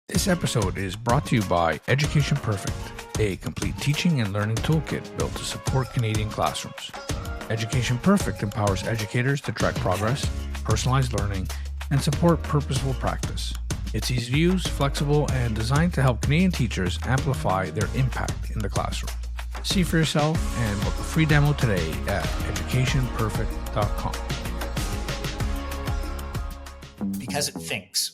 This episode is brought to you by Education Perfect, a complete teaching and learning toolkit built to support Canadian classrooms. Education Perfect empowers educators to track progress, personalize learning, and support purposeful practice. It's easy to use, flexible, and designed to help Canadian teachers amplify their impact in the classroom. See for yourself and book a free demo today at educationperfect.com. Because it thinks.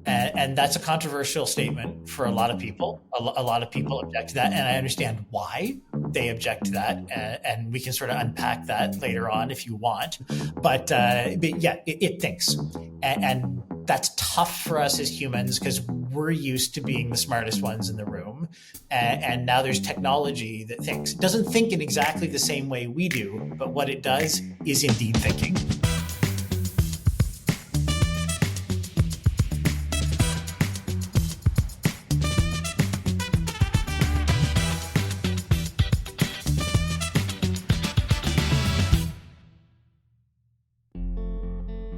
And that's a controversial statement for a lot of people. A lot of people object to that, and I understand why they object to that. And we can sort of unpack that later on if you want. But yeah, it thinks. And that's tough for us as humans because we're used to being the smartest ones in the room. And now there's technology that thinks. It doesn't think in exactly the same way we do, but what it does is indeed thinking.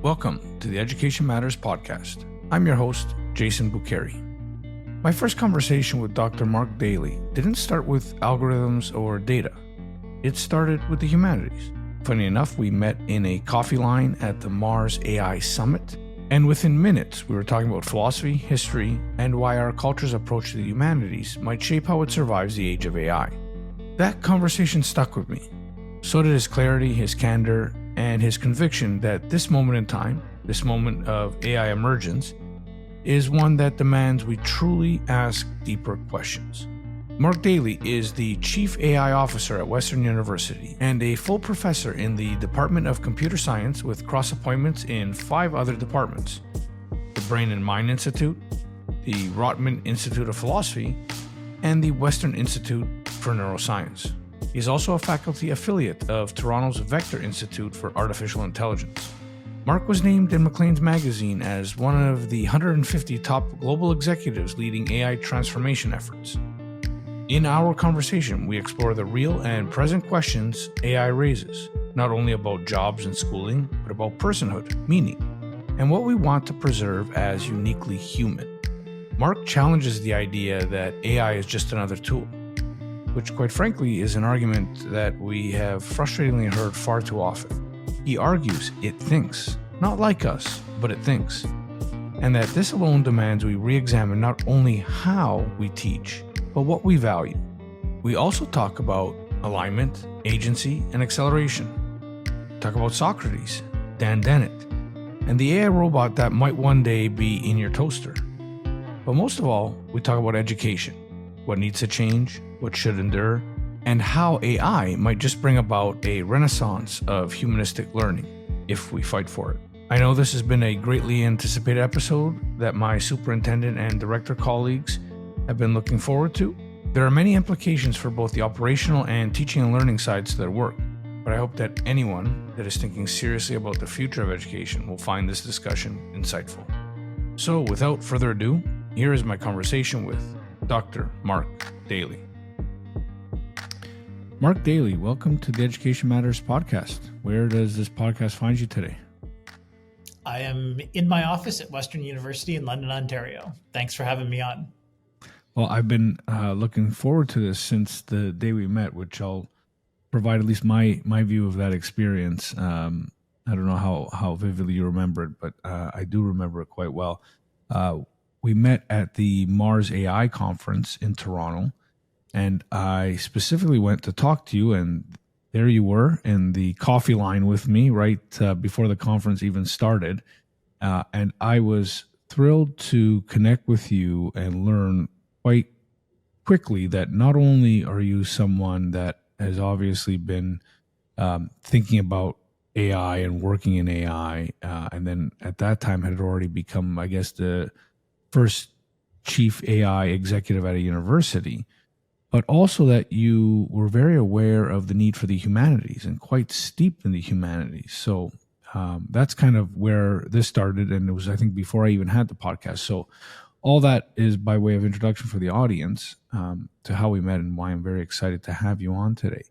Welcome to the Education Matters podcast. I'm your host, Jason Bucheri. My first conversation with Dr. Mark Daley didn't start with algorithms or data. It started with the humanities. Funny enough, we met in a coffee line at the Mars AI Summit, and within minutes, we were talking about philosophy, history, and why our culture's approach to the humanities might shape how it survives the age of AI. That conversation stuck with me. So did his clarity, his candor, and his conviction that this moment in time, this moment of AI emergence, is one that demands we truly ask deeper questions. Mark Daley is the Chief AI Officer at Western University and a full professor in the Department of Computer Science with cross appointments in 5 other departments: the Brain and Mind Institute, the Rotman Institute of Philosophy, and the Western Institute for Neuroscience. He is also a faculty affiliate of Toronto's Vector Institute for Artificial Intelligence. Mark was named in Maclean's magazine as one of the 150 top global executives leading AI transformation efforts. In our conversation, we explore the real and present questions AI raises, not only about jobs and schooling, but about personhood, meaning, and what we want to preserve as uniquely human. Mark challenges the idea that AI is just another tool, which quite frankly is an argument that we have frustratingly heard far too often. He argues it thinks, not like us, but it thinks, and that this alone demands we re-examine not only how we teach, but what we value. We also talk about alignment, agency, and acceleration. Talk about Socrates, Dan Dennett, and the AI robot that might one day be in your toaster. But most of all, we talk about education, what needs to change, what should endure, and how AI might just bring about a renaissance of humanistic learning if we fight for it. I know this has been a greatly anticipated episode that my superintendent and director colleagues have been looking forward to. There are many implications for both the operational and teaching and learning sides to their work, but I hope that anyone that is thinking seriously about the future of education will find this discussion insightful. So without further ado, here is my conversation with Dr. Mark Daley. Mark Daley, welcome to the Education Matters podcast. Where does this podcast find you today? I am in my office at Western University in London, Ontario. Thanks for having me on. Well, I've been looking forward to this since the day we met, which I'll provide at least my view of that experience. I don't know how vividly you remember it, but I do remember it quite well. We met at the Mars AI conference in Toronto, and I specifically went to talk to you, and there you were in the coffee line with me right before the conference even started. And I was thrilled to connect with you and learn quite quickly that not only are you someone that has obviously been thinking about AI and working in AI, and then at that time had already become, I guess, the first chief AI executive at a university, but also that you were very aware of the need for the humanities and quite steeped in the humanities. So that's kind of where this started, and it was, I think, before I even had the podcast. So all that is by way of introduction for the audience to how we met and why I'm very excited to have you on today.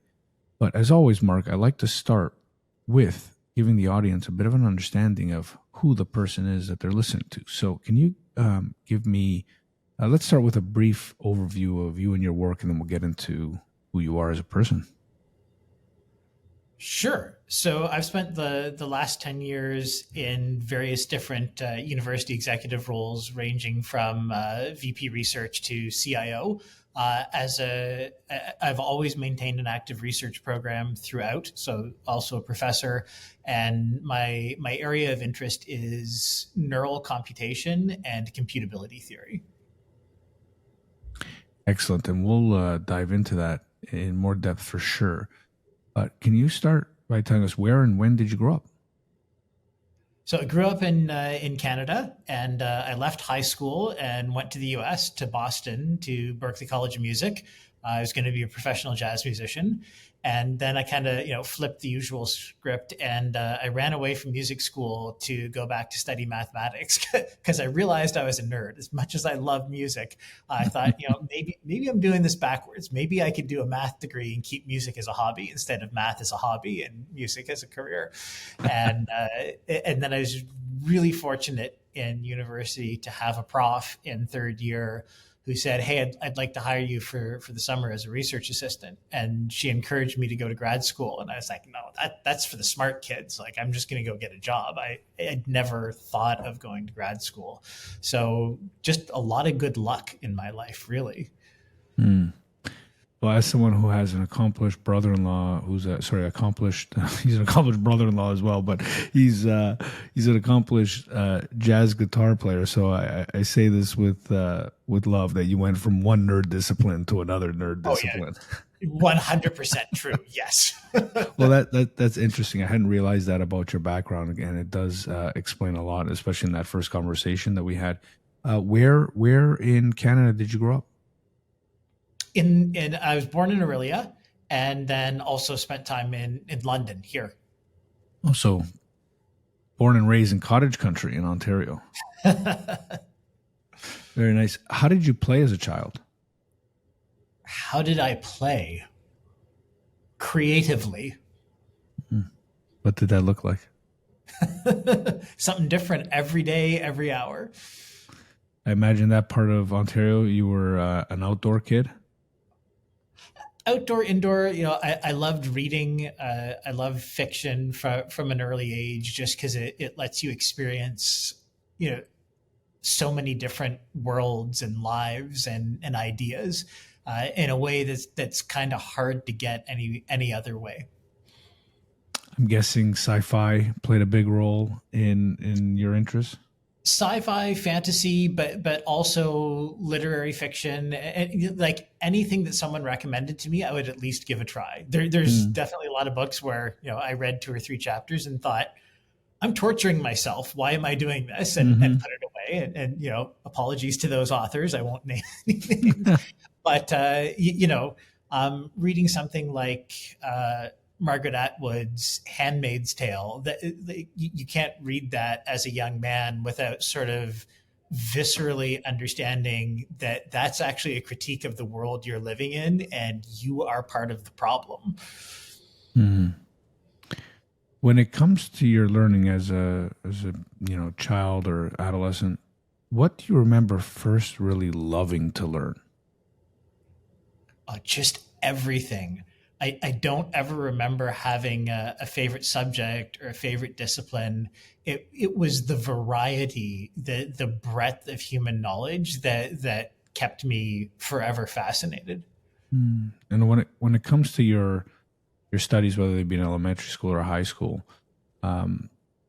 But as always, Mark, I like to start with giving the audience a bit of an understanding of who the person is that they're listening to. So can you give me, let's start with a brief overview of you and your work, and then we'll get into who you are as a person. Sure. So I've spent the last 10 years in various different university executive roles, ranging from VP research to CIO. I've always maintained an active research program throughout, so also a professor. And my area of interest is neural computation and computability theory. Excellent. And we'll dive into that in more depth for sure. But can you start by telling us where and when did you grow up? So I grew up in Canada, and I left high school and went to the U.S. to Boston to Berklee College of Music. I was going to be a professional jazz musician, and then I kind of flipped the usual script, and I ran away from music school to go back to study mathematics because I realized I was a nerd. As much as I love music, I thought maybe I'm doing this backwards. Maybe I could do a math degree and keep music as a hobby instead of math as a hobby and music as a career. And then I was really fortunate in university to have a prof in third year who said, "Hey, I'd like to hire you for the summer as a research assistant." And she encouraged me to go to grad school. And I was like, no, that's for the smart kids. Like, I'm just going to go get a job. I'd never thought of going to grad school. So just a lot of good luck in my life, really. Well, as someone who has an accomplished brother-in-law, he's an accomplished brother-in-law as well, but he's an accomplished jazz guitar player. So I say this with love, that you went from one nerd discipline to another nerd discipline. Yeah. 100% true. Yes. Well, that's interesting. I hadn't realized that about your background, and it does explain a lot, especially in that first conversation that we had. Where in Canada did you grow up? I was born in Aurelia, and then also spent time in London here. Oh, so born and raised in cottage country in Ontario. Very nice. How did you play as a child? How did I play? Creatively. What did that look like? Something different every day, every hour. I imagine that part of Ontario, you were an outdoor kid. Outdoor, indoor, I loved reading. I love fiction from an early age, just because it lets you experience, so many different worlds and lives and ideas in a way that's kind of hard to get any other way. I'm guessing sci-fi played a big role in your interests. Sci-fi, fantasy, but also literary fiction, and like anything that someone recommended to me, I would at least give a try. There's definitely a lot of books where I read 2 or 3 chapters and thought, I'm torturing myself. Why am I doing this? And put it away. And apologies to those authors. I won't name any names. But reading something like Margaret Atwood's Handmaid's Tale, that you can't read that as a young man without sort of viscerally understanding that that's actually a critique of the world you're living in, and you are part of the problem. When it comes to your learning as a child or adolescent, what do you remember first really loving to learn? Just everything. I don't ever remember having a favorite subject or a favorite discipline. It was the variety, the breadth of human knowledge that kept me forever fascinated. And when it comes to your studies, whether they be in elementary school or high school,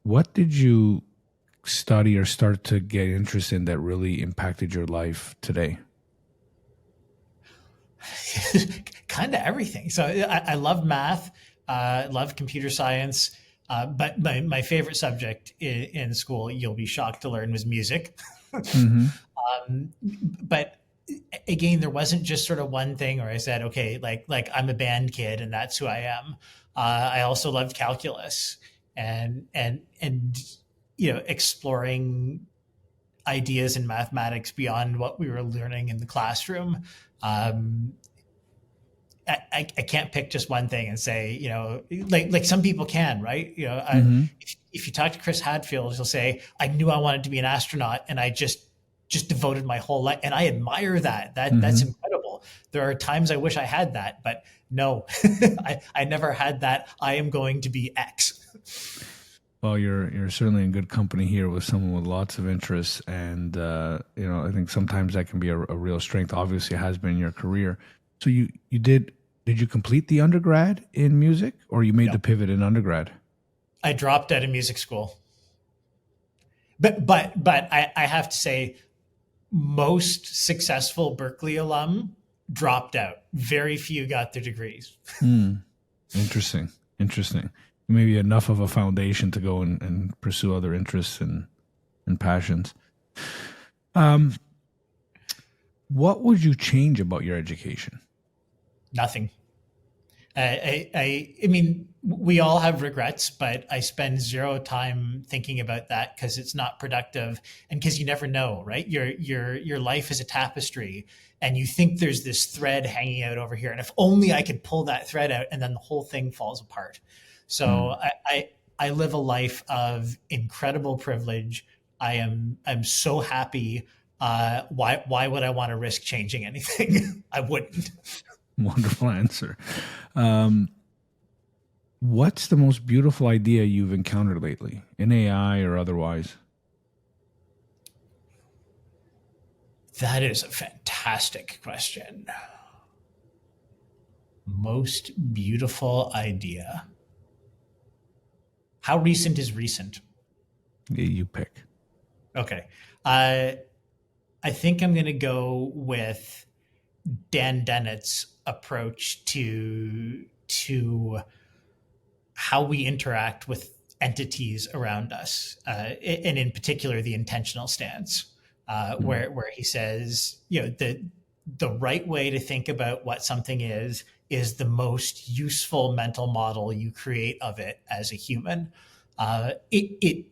what did you study or start to get interest in that really impacted your life today? Kind of everything. So I love math, love computer science, but my favorite subject in school, you'll be shocked to learn, was music. But again, there wasn't just sort of one thing where I said, okay, like I'm a band kid and that's who I am. I also loved calculus and exploring ideas in mathematics beyond what we were learning in the classroom. I can't pick just one thing and say, like some people can, right? If you talk to Chris Hadfield, he'll say, I knew I wanted to be an astronaut and I just just devoted my whole life, and I admire that. That's incredible. There are times I wish I had that, but no, I never had that. I am going to be X. Well, you're certainly in good company here with someone with lots of interests, and I think sometimes that can be a real strength. Obviously, it has been in your career. So you did you complete the undergrad in music, or you made the pivot in undergrad? I dropped out of music school, but I have to say, most successful Berkeley alum dropped out. Very few got their degrees. Interesting. Maybe enough of a foundation to go and pursue other interests and passions. What would you change about your education? Nothing. I mean, we all have regrets, but I spend zero time thinking about that because it's not productive, and because you never know, right? Your life is a tapestry, and you think there's this thread hanging out over here, and if only I could pull that thread out, and then the whole thing falls apart. So I live a life of incredible privilege. I'm so happy. Why would I want to risk changing anything? I wouldn't. Wonderful answer. What's the most beautiful idea you've encountered lately, in AI or otherwise? That is a fantastic question. Most beautiful idea. How recent is recent? Yeah, you pick. Okay. I think I'm going to go with Dan Dennett's approach to how we interact with entities around us, and in particular the intentional stance, where he says, the right way to think about what something is the most useful mental model you create of it as a human. It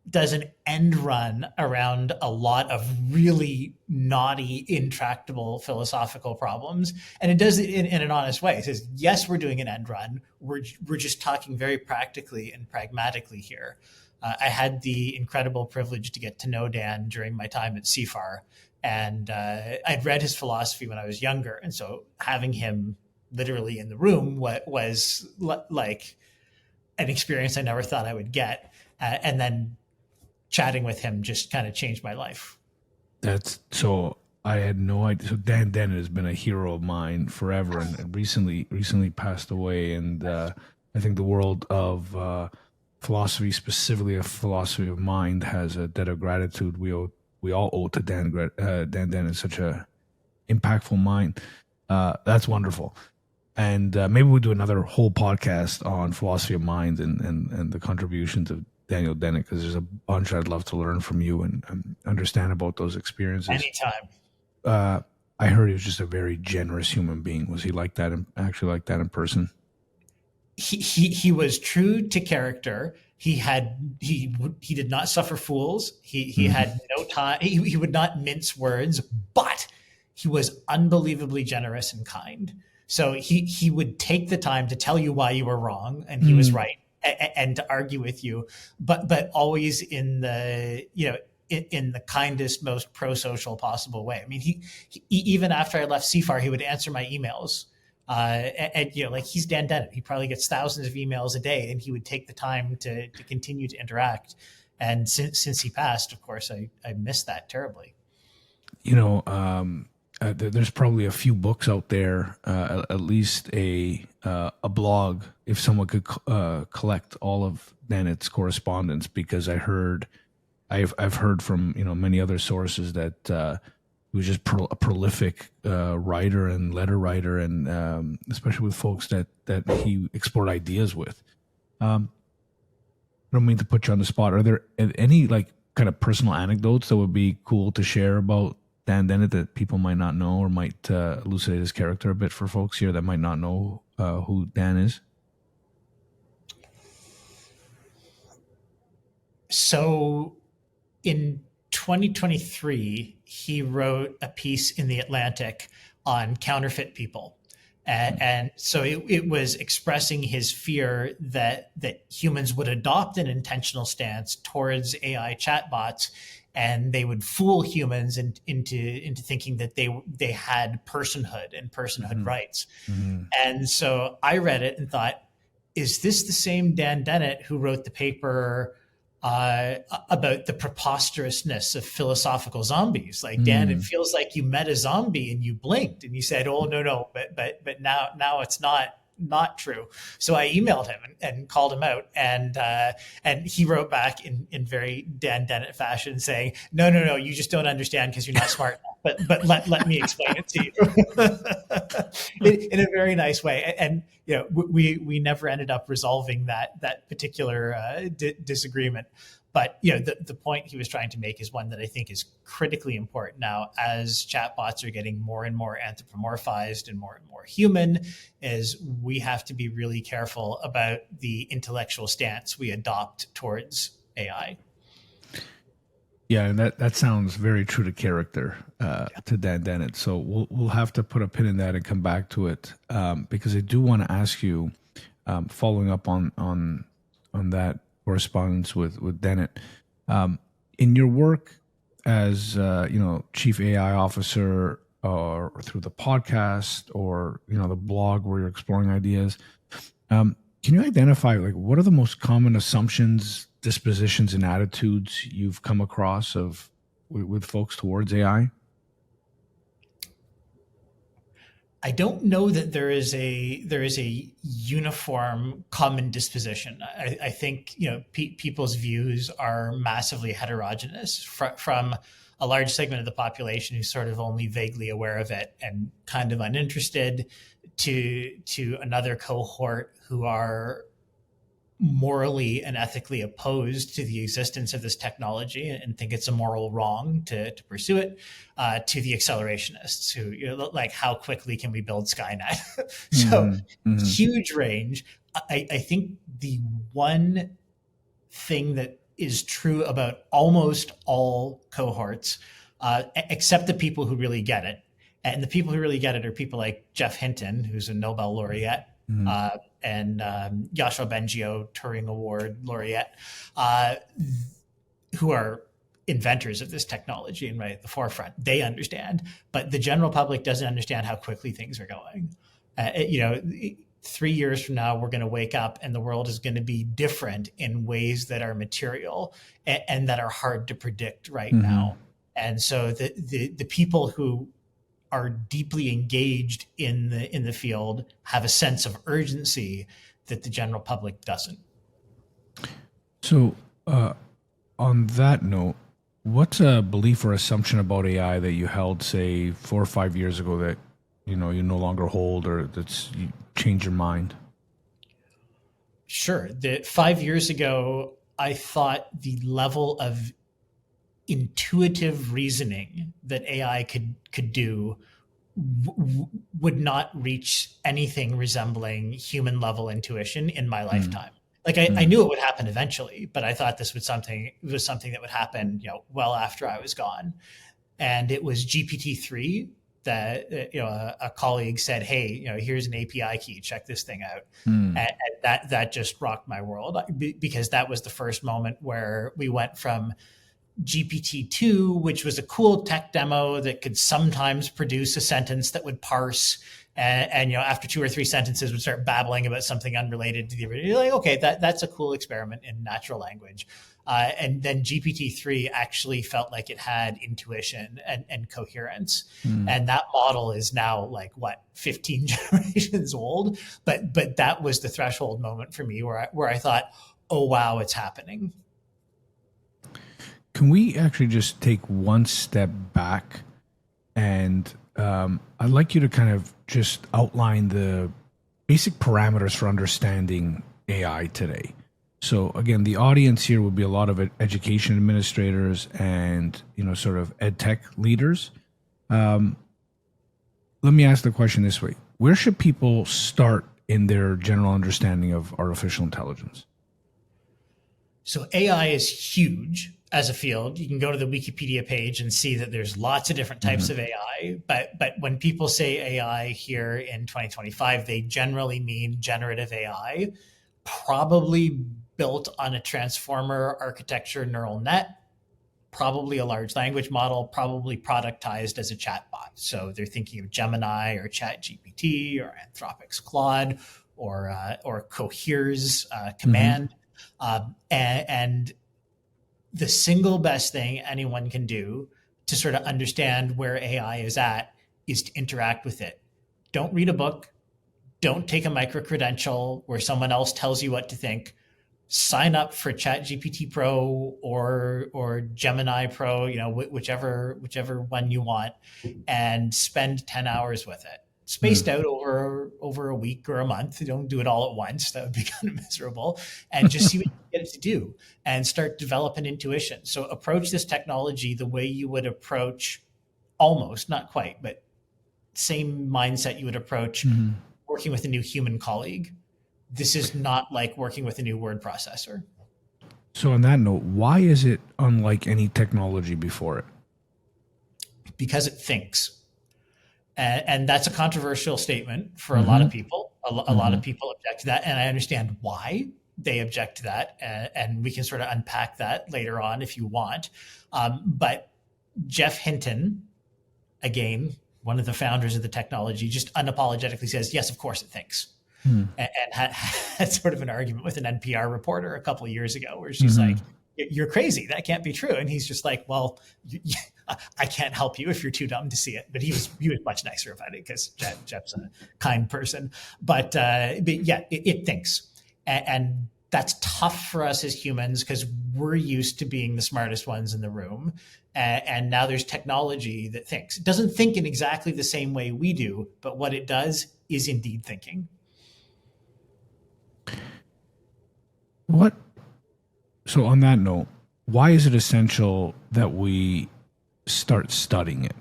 does an end run around a lot of really knotty, intractable philosophical problems. And it does it in an honest way. It says, yes, we're doing an end run. We're just talking very practically and pragmatically here. I had the incredible privilege to get to know Dan during my time at CFAR. And I'd read his philosophy when I was younger. And so having him literally in the room was like an experience I never thought I would get. And then chatting with him just kind of changed my life. I had no idea. So Dan Dennett has been a hero of mine forever, and recently passed away. And I think the world of philosophy, specifically a philosophy of mind, has a debt of gratitude we all owe to Dan Dennett. Such a impactful mind. That's wonderful. And maybe we'll do another whole podcast on philosophy of mind and the contributions of Daniel Dennett, because there's a bunch I'd love to learn from you and understand about those experiences. Anytime. I heard he was just a very generous human being. Was he like that? Actually, like that in person? He was true to character. He did not suffer fools. He had no time. He would not mince words, but he was unbelievably generous and kind. So he would take the time to tell you why you were wrong and he was right, and to argue with you, but always in the in the kindest, most pro-social possible way. I mean, he even after I left CFAR, he would answer my emails. And like, he's Dan Dennett. He probably gets thousands of emails a day, and he would take the time to continue to interact. And since he passed, of course, I miss that terribly. There's probably a few books out there, at least a blog, if someone could collect all of Dennett's correspondence, because I've heard from many other sources that he was just a prolific writer and letter writer, and especially with folks that he explored ideas with. I don't mean to put you on the spot. Are there any kind of personal anecdotes that would be cool to share about Dan Dennett that people might not know, or might elucidate his character a bit for folks here that might not know who Dan is? So in 2023, he wrote a piece in The Atlantic on counterfeit people. And so it was expressing his fear that humans would adopt an intentional stance towards AI chatbots, and they would fool humans into thinking that they had personhood and personhood rights. And so I read it and thought, is this the same Dan Dennett who wrote the paper about the preposterousness of philosophical zombies? Like, Dan, it feels like you met a zombie and you blinked and you said, "Oh no, but now it's not true." So I emailed him and called him out, and he wrote back in very Dan Dennett fashion saying, no, you just don't understand because you're not smart enough. But let me explain it to you in a very nice way. And we never ended up resolving that particular disagreement. But the point he was trying to make is one that I think is critically important now, as chatbots are getting more and more anthropomorphized and more human, is we have to be really careful about the intellectual stance we adopt towards AI. Yeah, and that sounds very true to character, to Dan Dennett. So we'll have to put a pin in that and come back to it, because I do want to ask you, following up on that correspondence with Dennett, in your work as chief AI officer, or through the podcast, or the blog where you're exploring ideas, can you identify like what are the most common assumptions, dispositions, and attitudes you've come across with folks towards AI? I don't know that there is a uniform common disposition. I think people's views are massively heterogeneous from a large segment of the population who's sort of only vaguely aware of it and kind of uninterested, to another cohort who are morally and ethically opposed to the existence of this technology and think it's a moral wrong to pursue it, to the accelerationists who like, how quickly can we build Skynet? So huge range. I think the one thing that is true about almost all cohorts, except the people who really get it, and the people who really get it are people like Jeff Hinton, who's a Nobel laureate, and Yoshua Bengio, Turing Award laureate, who are inventors of this technology and right at the forefront. They understand, but the general public doesn't understand how quickly things are going. 3 years from now, we're going to wake up and the world is going to be different in ways that are material and that are hard to predict right now. And so the people who are deeply engaged in the field have a sense of urgency that the general public doesn't. So on that note, what's a belief or assumption about AI that you held, say, 4 or 5 years ago that you no longer hold, or that's you change your mind? Sure. 5 years ago, I thought the level of intuitive reasoning that AI could do would not reach anything resembling human level intuition in my lifetime. Like I knew it would happen eventually, but I thought this was something that would happen, well after I was gone. And it was GPT-3 that a colleague said, "Hey, here's an API key. Check this thing out." And that just rocked my world, because that was the first moment where we went from GPT-2, which was a cool tech demo that could sometimes produce a sentence that would parse, and after 2 or 3 sentences would start babbling about something unrelated to the original. You're like, okay, that's a cool experiment in natural language. And then GPT-3 actually felt like it had intuition and coherence. And that model is now like 15 generations old. But that was the threshold moment for me where I thought, oh wow, it's happening. Can we actually just take one step back, and I'd like you to kind of just outline the basic parameters for understanding AI today. So again, the audience here would be a lot of education administrators and sort of edtech leaders. Let me ask the question this way: where should people start in their general understanding of artificial intelligence? So AI is huge as a field. You can go to the Wikipedia page and see that there's lots of different types of AI. But when people say AI here in 2025, they generally mean generative AI, probably built on a transformer architecture neural net, probably a large language model, probably productized as a chatbot. So they're thinking of Gemini or ChatGPT or Anthropic's Claude or Cohere's command. And the single best thing anyone can do to sort of understand where AI is at is to interact with it. Don't read a book. Don't take a micro-credential where someone else tells you what to think. Sign up for ChatGPT Pro or Gemini Pro, whichever one you want, and spend 10 hours with it. Spaced out over a week or a month. Don't do it all at once. That would be kind of miserable. And just see what you get it to do and start developing intuition. So approach this technology the way you would approach, almost, not quite, but same mindset you would approach working with a new human colleague. This is not like working with a new word processor. So on that note, why is it unlike any technology before it? Because it thinks. And that's a controversial statement for a lot of people. A lot of people object to that. And I understand why they object to that. And we can sort of unpack that later on if you want. But Jeff Hinton, again, one of the founders of the technology, just unapologetically says, yes, of course it thinks. And had sort of an argument with an NPR reporter a couple of years ago where she's like, you're crazy. That can't be true. And he's just like, well, I can't help you if you're too dumb to see it. But he was much nicer about it because Jeff's a kind person. But yeah, it thinks. And that's tough for us as humans because we're used to being the smartest ones in the room. And now there's technology that thinks. It doesn't think in exactly the same way we do, but what it does is indeed thinking. So on that note, why is it essential that we start studying it?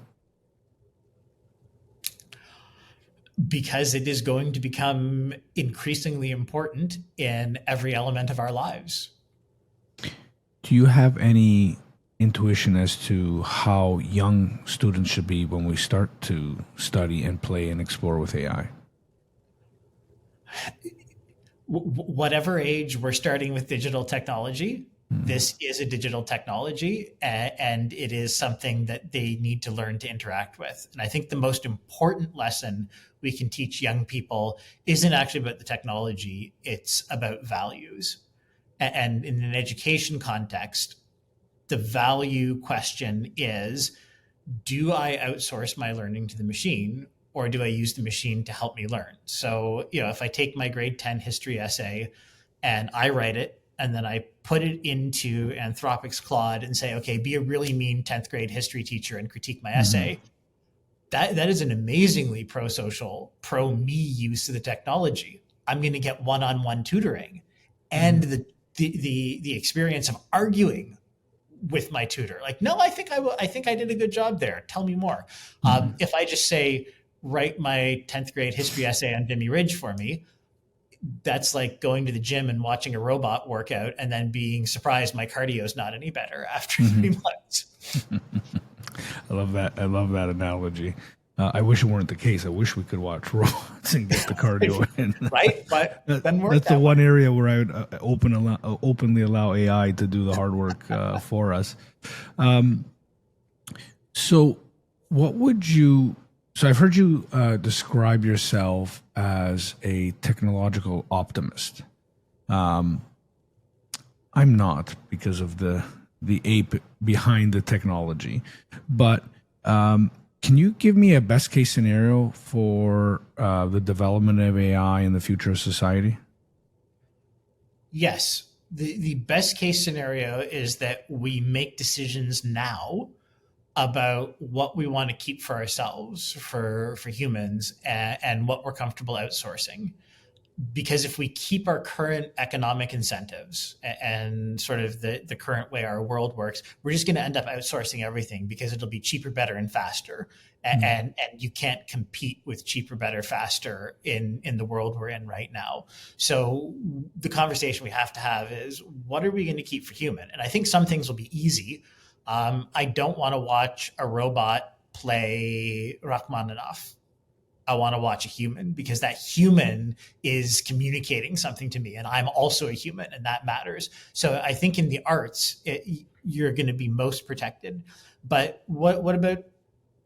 Because it is going to become increasingly important in every element of our lives. Do you have any intuition as to how young students should be when we start to study and play and explore with AI? Whatever age we're starting with digital technology, this is a digital technology, and it is something that they need to learn to interact with. And I think the most important lesson we can teach young people isn't actually about the technology, it's about values. And in an education context, the value question is, do I outsource my learning to the machine? Or do I use the machine to help me learn? So, if I take my grade 10 history essay and I write it, and then I put it into Anthropic's Claude and say, okay, be a really mean 10th grade history teacher and critique my essay, that is an amazingly pro-social, pro-me use of the technology. I'm going to get one-on-one tutoring and the experience of arguing with my tutor. Like, no, I think I did a good job there. Tell me more. If I just say, write my 10th grade history essay on Vimy Ridge for me, that's like going to the gym and watching a robot work out and then being surprised my cardio is not any better after 3 months. I love that analogy. I wish it weren't the case. I wish we could watch robots and get the cardio in. Right? But that's the one area where I would openly allow AI to do the hard work for us. So what would you... So I've heard you describe yourself as a technological optimist. I'm not, because of the ape behind the technology. But can you give me a best case scenario for the development of AI in the future of society? Yes. The best case scenario is that we make decisions now about what we want to keep for ourselves, for humans, and what we're comfortable outsourcing. Because if we keep our current economic incentives and sort of the current way our world works, we're just going to end up outsourcing everything because it'll be cheaper, better, and faster. And you can't compete with cheaper, better, faster in the world we're in right now. So the conversation we have to have is, what are we going to keep for human? And I think some things will be easy. I don't want to watch a robot play Rachmaninoff. I want to watch a human because that human is communicating something to me and I'm also a human and that matters. So I think in the arts, you're going to be most protected. But what about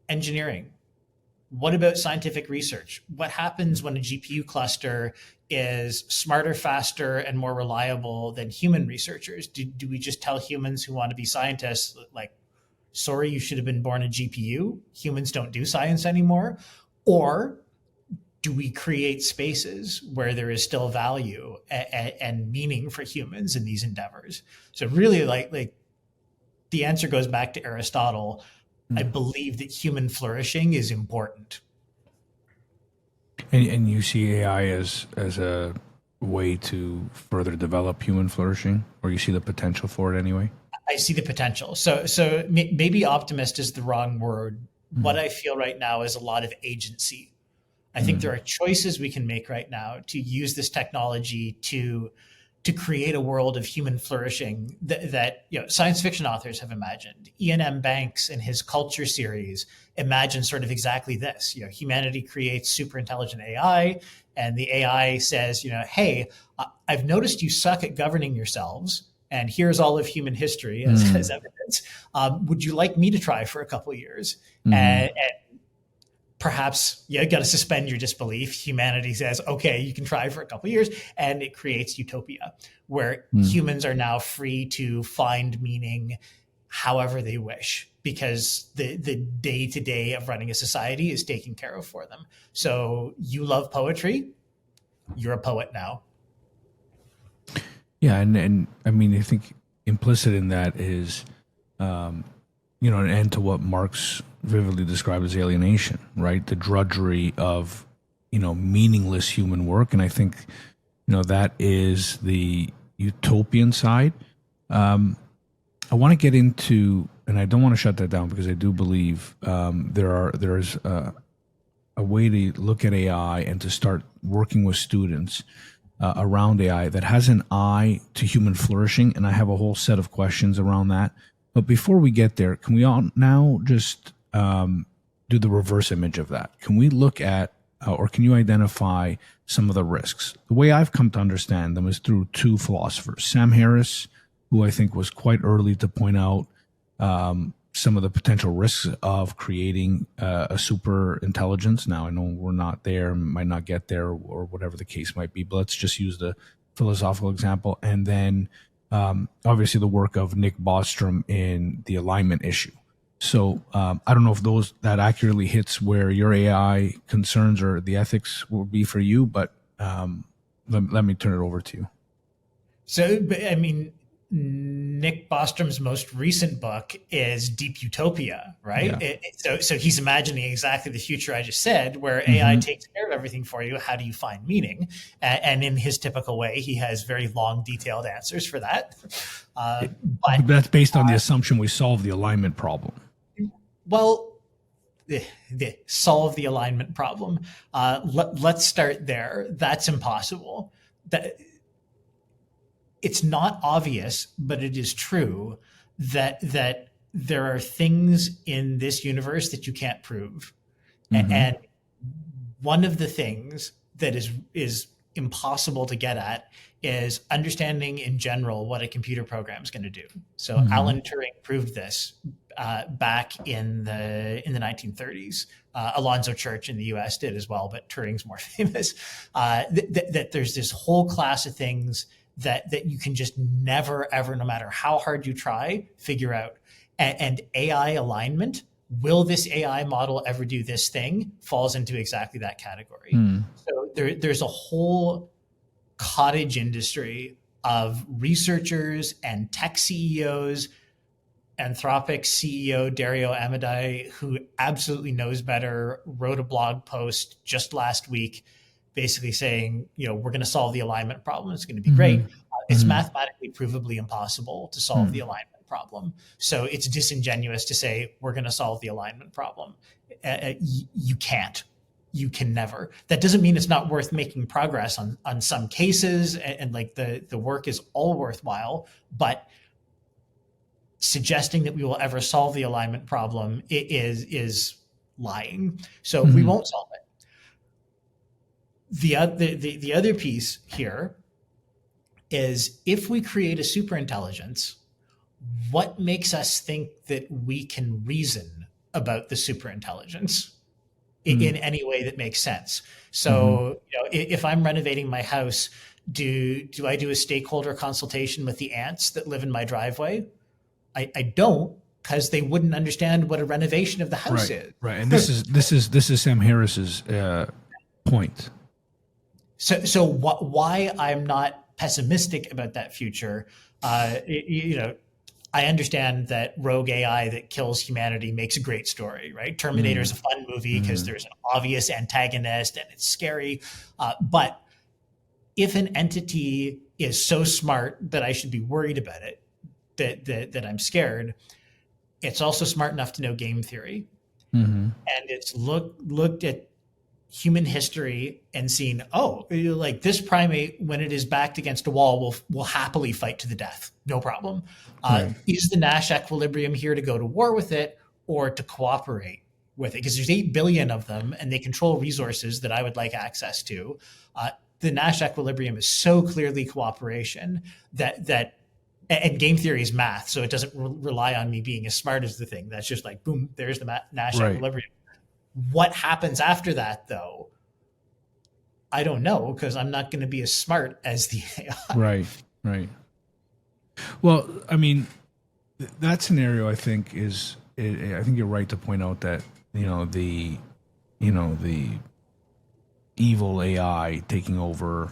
engineering? What about scientific research? What happens when a GPU cluster is smarter, faster, and more reliable than human researchers? Do we just tell humans who want to be scientists, like, sorry, you should have been born a GPU? Humans don't do science anymore? Or do we create spaces where there is still value and meaning for humans in these endeavors? So really, like the answer goes back to Aristotle. I believe that human flourishing is important. And you see AI as a way to further develop human flourishing, or you see the potential for it anyway? I see the potential. So maybe optimist is the wrong word. What I feel right now is a lot of agency. I think there are choices we can make right now to use this technology to create a world of human flourishing that science fiction authors have imagined. Ian M. Banks in his Culture series imagined sort of exactly this. Humanity creates super intelligent AI, and the AI says, hey, I've noticed you suck at governing yourselves, and here's all of human history as evidence. Would you like me to try for a couple of years? And perhaps you got to suspend your disbelief. Humanity says, okay, you can try for a couple of years, and it creates utopia where humans are now free to find meaning however they wish, because the day-to-day of running a society is taken care of for them. So you love poetry, you're a poet now. Yeah, and I mean, I think implicit in that is, an end to what Marx vividly described as alienation, right? The drudgery of, meaningless human work. And I think, that is the utopian side. I want to get into, and I don't want to shut that down because I do believe there is a way to look at AI and to start working with students around AI that has an eye to human flourishing. And I have a whole set of questions around that. But before we get there, can we all now just do the reverse image of that? Can we look at, or can you identify some of the risks? The way I've come to understand them is through two philosophers. Sam Harris, who I think was quite early to point out some of the potential risks of creating a super intelligence. Now, I know we're not there, might not get there, or whatever the case might be, but let's just use the philosophical example. And then obviously the work of Nick Bostrom in the alignment issue. So I don't know if that accurately hits where your AI concerns or the ethics will be for you, but let me turn it over to you. So, I mean, Nick Bostrom's most recent book is Deep Utopia, right? Yeah. So he's imagining exactly the future I just said, where AI takes care of everything for you. How do you find meaning? And in his typical way, he has very long, detailed answers for that. But that's based on the assumption we solve the alignment problem. Well, solve the alignment problem. Let's start there. That's impossible. It's not obvious, but it is true that there are things in this universe that you can't prove. And one of the things that is impossible to get at is understanding in general what a computer program is going to do. So Alan Turing proved this back in the 1930s. Alonzo Church in the US did as well, but Turing's more famous. That there's this whole class of things that you can just never, ever, no matter how hard you try, figure out. And AI alignment, will this AI model ever do this thing, falls into exactly that category. So there's a whole cottage industry of researchers and tech CEOs, Anthropic CEO Dario Amodei, who absolutely knows better, wrote a blog post just last week basically saying, we're going to solve the alignment problem. It's going to be great. It's mathematically provably impossible to solve the alignment problem. So it's disingenuous to say we're going to solve the alignment problem. You can't. You can never. That doesn't mean it's not worth making progress on some cases, and like the work is all worthwhile, but suggesting that we will ever solve the alignment problem is lying. So we won't solve it. The other piece here is if we create a superintelligence, what makes us think that we can reason about the superintelligence in any way that makes sense? So, if I'm renovating my house, do I do a stakeholder consultation with the ants that live in my driveway? I don't, because they wouldn't understand what a renovation of the house is. Right. And this is Sam Harris's point. So why I'm not pessimistic about that future, I understand that rogue AI that kills humanity makes a great story, right? Terminator is a fun movie because there's an obvious antagonist and it's scary. But if an entity is so smart that I should be worried about it, that I'm scared, it's also smart enough to know game theory. And it's looked at human history and seen, like this primate, when it is backed against a wall, will happily fight to the death. No problem. Right. Is the Nash equilibrium here to go to war with it or to cooperate with it? Because there's 8 billion of them and they control resources that I would like access to. The Nash equilibrium is so clearly cooperation that and game theory is math, so it doesn't rely on me being as smart as the thing. That's just like, boom, there's the Nash equilibrium. What happens after that, though? I don't know, because I'm not going to be as smart as the AI. Right. Well, I mean, that scenario, I think I think you're right to point out that the evil AI taking over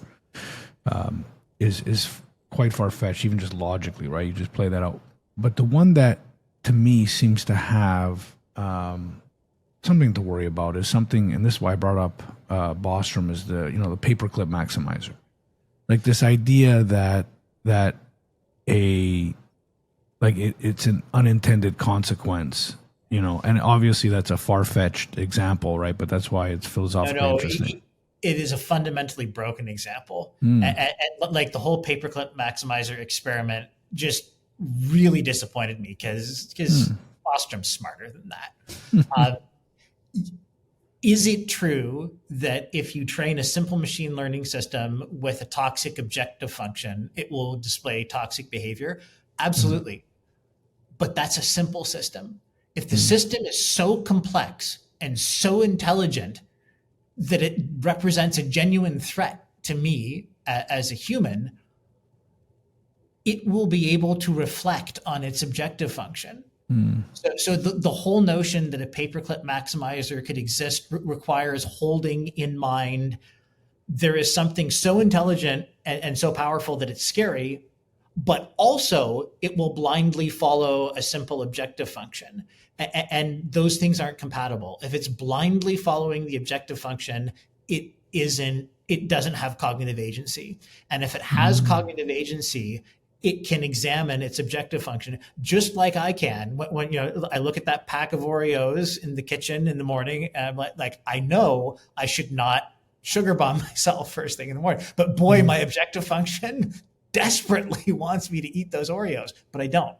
is quite far-fetched, even just logically, right? You just play that out. But the one that to me seems to have something to worry about is something, and this is why I brought up Bostrom, is the paperclip maximizer. Like this idea that it's an unintended consequence, and obviously that's a far-fetched example, right? But that's why it's philosophically interesting. It is a fundamentally broken example. And like the whole paperclip maximizer experiment just really disappointed me because Bostrom's smarter than that. Is it true that if you train a simple machine learning system with a toxic objective function, it will display toxic behavior? Absolutely. But that's a simple system. If the system is so complex and so intelligent that it represents a genuine threat to me as a human, it will be able to reflect on its objective function. So the whole notion that a paperclip maximizer could exist requires holding in mind there is something so intelligent and so powerful that it's scary, but also it will blindly follow a simple objective function. And those things aren't compatible. If it's blindly following the objective function, it doesn't have cognitive agency. And if it has cognitive agency, it can examine its objective function just like I can. When I look at that pack of Oreos in the kitchen in the morning, and I'm like, I know I should not sugar bomb myself first thing in the morning. But boy, my objective function desperately wants me to eat those Oreos, but I don't.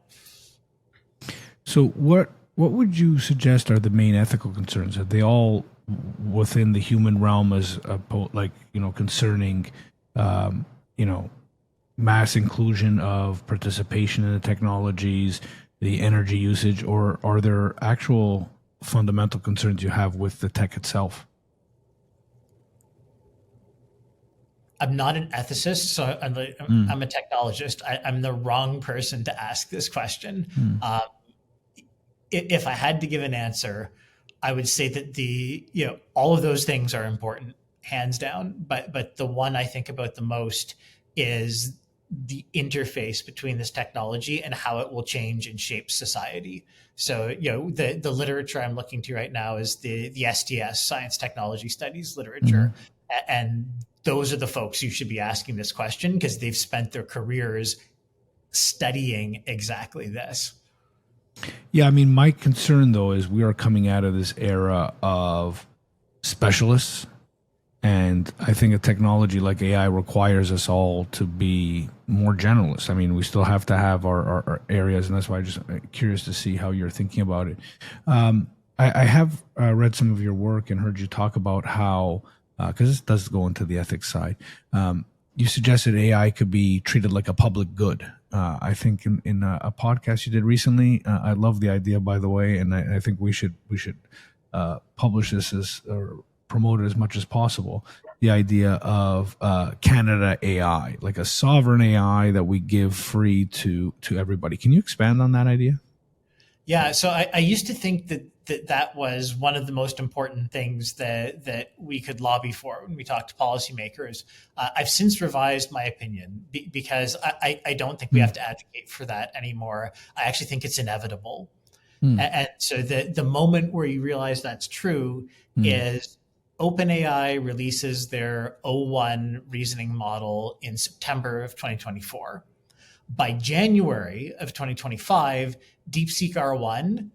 So what would you suggest are the main ethical concerns? Are they all within the human realm as concerning, mass inclusion of participation in the technologies, the energy usage, or are there actual fundamental concerns you have with the tech itself? I'm not an ethicist, so I'm a technologist. I'm the wrong person to ask this question. If I had to give an answer, I would say that all of those things are important, hands down. But the one I think about the most is the interface between this technology and how it will change and shape society. So, the literature I'm looking to right now is the STS, Science Technology Studies literature. And those are the folks you should be asking this question because they've spent their careers studying exactly this. Yeah, I mean, my concern, though, is we are coming out of this era of specialists. And I think a technology like AI requires us all to be more generalists. I mean, we still have to have our areas, and that's why I'm just curious to see how you're thinking about it. I have read some of your work and heard you talk about how, because this does go into the ethics side, you suggested AI could be treated like a public good. I think in a podcast you did recently. I love the idea, by the way, and I think we should publish this or promote it as much as possible. The idea of Canada AI, like a sovereign AI that we give free to everybody. Can you expand on that idea? Yeah, so I used to think that was one of the most important things that we could lobby for when we talk to policymakers. I've since revised my opinion because I don't think we have to advocate for that anymore. I actually think it's inevitable. And so the moment where you realize that's true is OpenAI releases their O1 reasoning model in September of 2024. By January of 2025, DeepSeek R1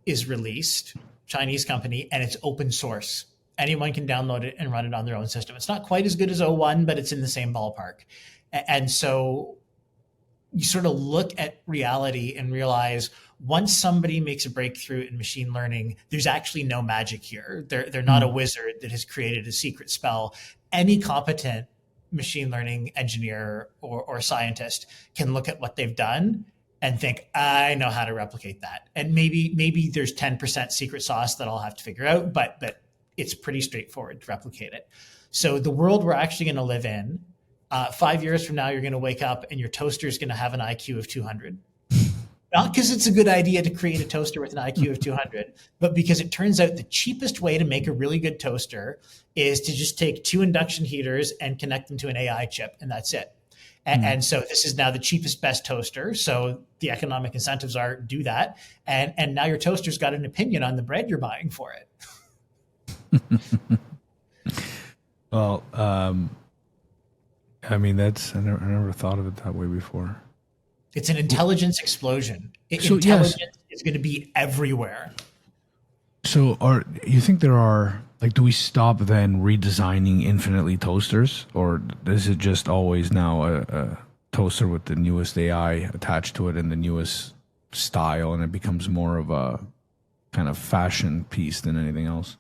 is released, Chinese company, and it's open source. Anyone can download it and run it on their own system. It's not quite as good as O1, but it's in the same ballpark. And so you sort of look at reality and realize once somebody makes a breakthrough in machine learning, there's actually no magic here. They're not a wizard that has created a secret spell. Any competent machine learning engineer or scientist can look at what they've done and think, I know how to replicate that. And maybe there's 10% secret sauce that I'll have to figure out, but it's pretty straightforward to replicate it. So the world we're actually going to live in, 5 years from now, you're going to wake up and your toaster is going to have an IQ of 200. Not because it's a good idea to create a toaster with an IQ of 200, but because it turns out the cheapest way to make a really good toaster is to just take 2 induction heaters and connect them to an AI chip, and that's it. And so this is now the cheapest, best toaster. So the economic incentives are do that. And now your toaster's got an opinion on the bread you're buying for it. Well, I mean, I never thought of it that way before. It's an intelligence explosion. Intelligence is going to be everywhere. So you think there are, like, do we stop then redesigning infinitely toasters? Or is it just always now a toaster with the newest AI attached to it and the newest style, and it becomes more of a kind of fashion piece than anything else?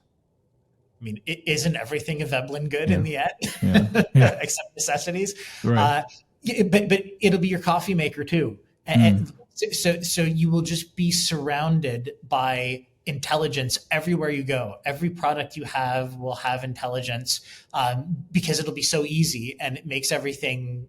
I mean, isn't everything a Veblen good in the end? Except necessities? Right. But it'll be your coffee maker too. And so you will just be surrounded by intelligence everywhere you go. Every product you have will have intelligence because it'll be so easy and it makes everything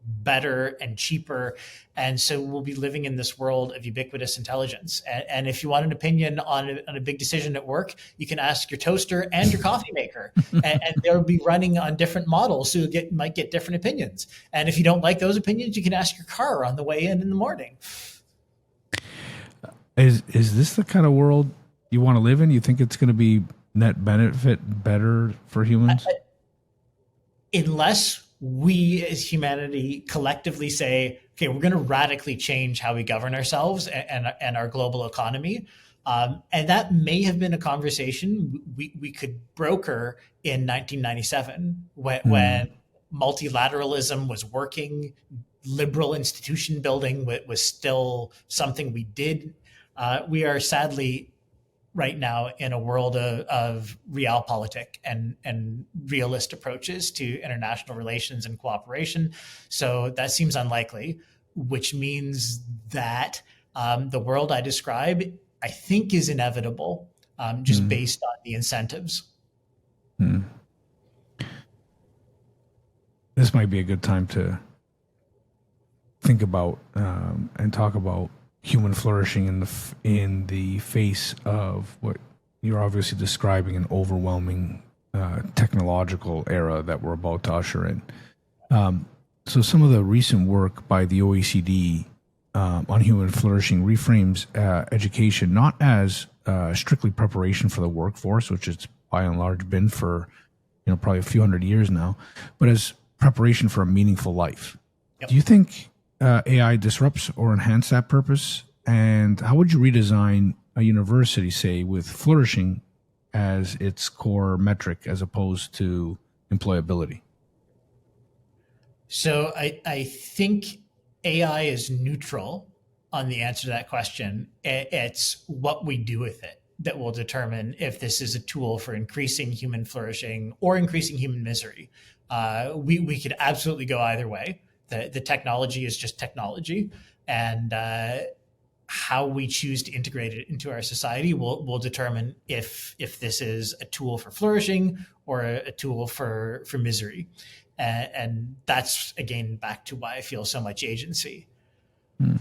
better and cheaper. And so we'll be living in this world of ubiquitous intelligence. And if you want an opinion on a big decision at work, you can ask your toaster and your coffee maker, and they'll be running on different models. So you might get different opinions. And if you don't like those opinions, you can ask your car on the way in the morning. Is this the kind of world you want to live in? You think it's going to be net benefit better for humans? Unless we as humanity collectively say, okay, we're going to radically change how we govern ourselves and our global economy. And that may have been a conversation we could broker in 1997 when multilateralism was working, liberal institution building was still something we did. We are sadly right now in a world of realpolitik and realist approaches to international relations and cooperation. So that seems unlikely, which means that the world I describe, I think, is inevitable, just based on the incentives. This might be a good time to think about and talk about human flourishing in the face of what you're obviously describing, an overwhelming technological era that we're about to usher in. So some of the recent work by the OECD on human flourishing reframes education not as strictly preparation for the workforce, which it's by and large been for probably a few hundred years now, but as preparation for a meaningful life. Yep. Do you think AI disrupts or enhance that purpose? And how would you redesign a university, say, with flourishing as its core metric as opposed to employability? So I think AI is neutral on the answer to that question. It's what we do with it that will determine if this is a tool for increasing human flourishing or increasing human misery. We could absolutely go either way. The technology is just technology, and how we choose to integrate it into our society will determine if this is a tool for flourishing or a tool for misery. And that's, again, back to why I feel so much agency.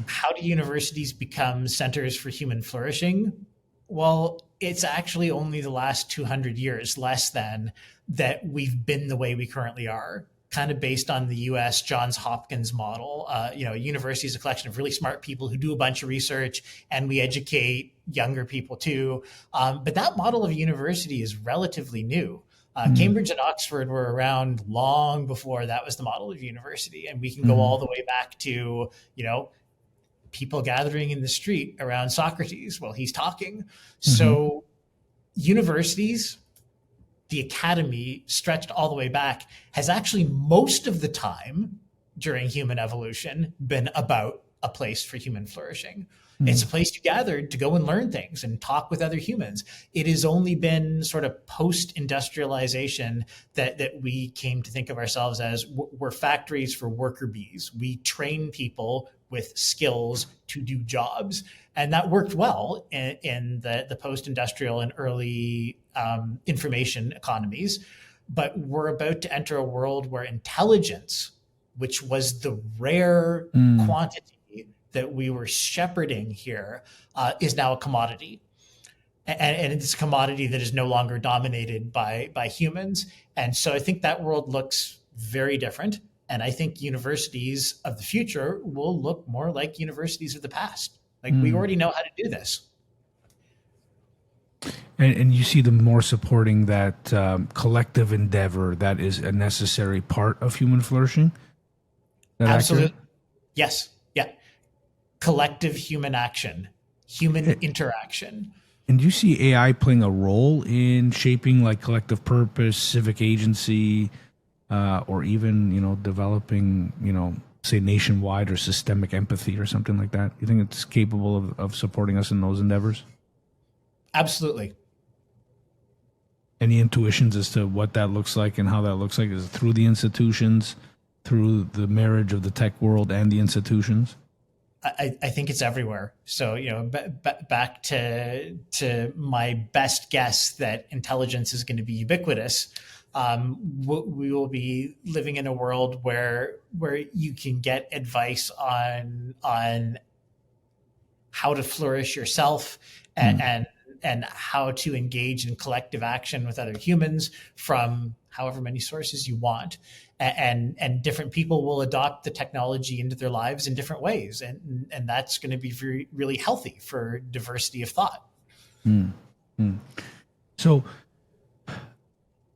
How do universities become centers for human flourishing? Well, it's actually only the last 200 years, less than, that we've been the way we currently are, kind of based on the US Johns Hopkins model. University is a collection of really smart people who do a bunch of research, and we educate younger people too. But that model of university is relatively new. Cambridge and Oxford were around long before that was the model of university. And we can go all the way back to, people gathering in the street around Socrates while he's talking. So universities, the academy, stretched all the way back, has actually most of the time during human evolution been about a place for human flourishing. It's a place you gathered to go and learn things and talk with other humans. It has only been sort of post-industrialization that we came to think of ourselves as we're factories for worker bees. We train people with skills to do jobs. And that worked well in the post-industrial and early information economies. But we're about to enter a world where intelligence, which was the rare quantity that we were shepherding here, is now a commodity. And it's a commodity that is no longer dominated by humans. And so I think that world looks very different. And I think universities of the future will look more like universities of the past. Like we already know how to do this. And you see them more supporting that collective endeavor that is a necessary part of human flourishing? Absolutely. Accurate? Yes. Yeah. Collective human action, human interaction. And do you see AI playing a role in shaping like collective purpose, civic agency, or even, developing, say nationwide or systemic empathy or something like that? You think it's capable of supporting us in those endeavors? Absolutely. Any intuitions as to what that looks like and how that looks like? Is it through the institutions, through the marriage of the tech world and the institutions? I think it's everywhere. So, back to my best guess that intelligence is going to be ubiquitous. We will be living in a world where you can get advice on how to flourish yourself and how to engage in collective action with other humans from however many sources you want. And different people will adopt the technology into their lives in different ways. And that's going to be really healthy for diversity of thought. So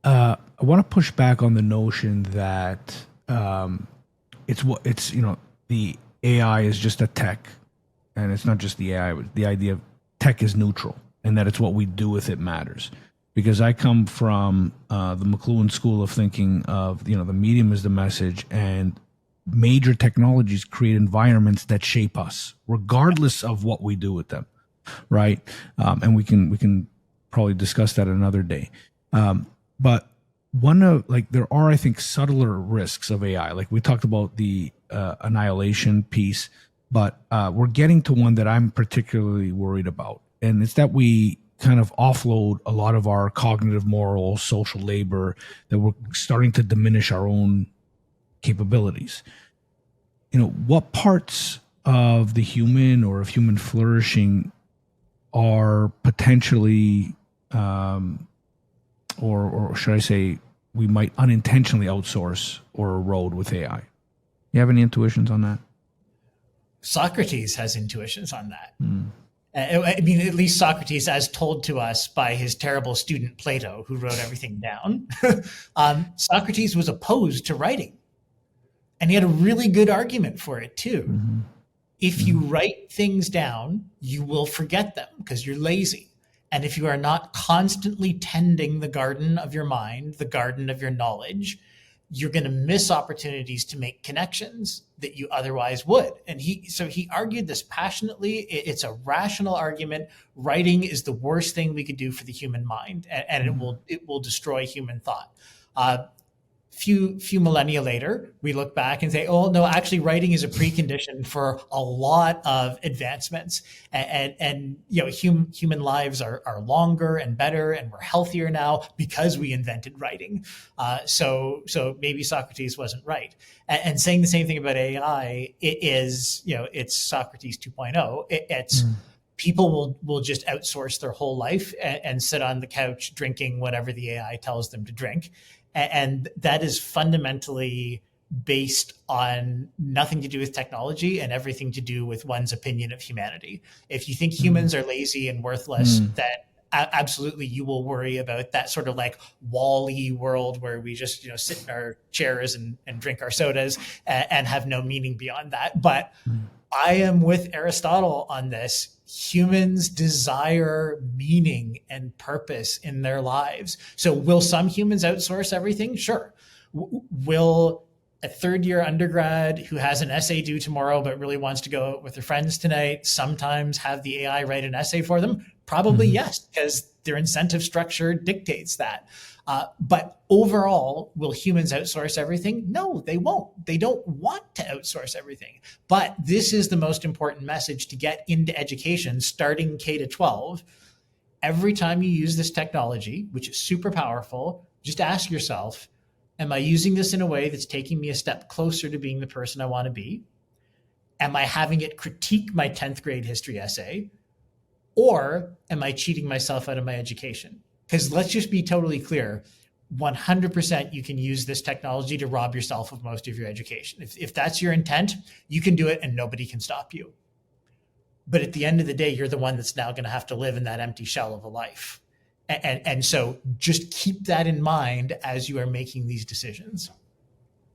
I want to push back on the notion that the AI is just a tech, and it's not just the AI, but the idea of tech is neutral and that it's what we do with it matters. Because I come from the McLuhan school of thinking of, the medium is the message, and major technologies create environments that shape us, regardless of what we do with them, right? And we can probably discuss that another day. But there are, I think, subtler risks of AI. Like we talked about the annihilation piece, but we're getting to one that I'm particularly worried about. And it's that we kind of offload a lot of our cognitive, moral, social labor, that we're starting to diminish our own capabilities. What parts of the human or of human flourishing are potentially, or should I say, we might unintentionally outsource or erode with AI? You have any intuitions on that? Socrates has intuitions on that. I mean, at least Socrates, as told to us by his terrible student Plato, who wrote everything down. Socrates was opposed to writing, and he had a really good argument for it too. If you write things down, you will forget them because you're lazy. And if you are not constantly tending the garden of your mind, the garden of your knowledge, you're going to miss opportunities to make connections that you otherwise would. And he argued this passionately. It's a rational argument. Writing is the worst thing we could do for the human mind, and it will destroy human thought. few millennia later, we look back and say, oh no, actually writing is a precondition for a lot of advancements. And human lives are longer and better, and we're healthier now because we invented writing. So maybe Socrates wasn't right. And saying the same thing about AI, it's Socrates 2.0. It's people will just outsource their whole life and sit on the couch drinking whatever the AI tells them to drink. And that is fundamentally based on nothing to do with technology and everything to do with one's opinion of humanity. If you think humans are lazy and worthless, then absolutely you will worry about that sort of like Wall-E world where we just sit in our chairs and drink our sodas and have no meaning beyond that. But I am with Aristotle on this. Humans desire meaning and purpose in their lives. So will some humans outsource everything? Sure. Will a third-year undergrad who has an essay due tomorrow but really wants to go out with their friends tonight sometimes have the AI write an essay for them? Probably yes, because their incentive structure dictates that. But overall, will humans outsource everything? No, they won't. They don't want to outsource everything. But this is the most important message to get into education starting K to 12. Every time you use this technology, which is super powerful, just ask yourself, am I using this in a way that's taking me a step closer to being the person I want to be? Am I having it critique my 10th grade history essay? Or am I cheating myself out of my education? Because let's just be totally clear, 100% you can use this technology to rob yourself of most of your education. If that's your intent, you can do it and nobody can stop you. But at the end of the day, you're the one that's now going to have to live in that empty shell of a life. And so just keep that in mind as you are making these decisions.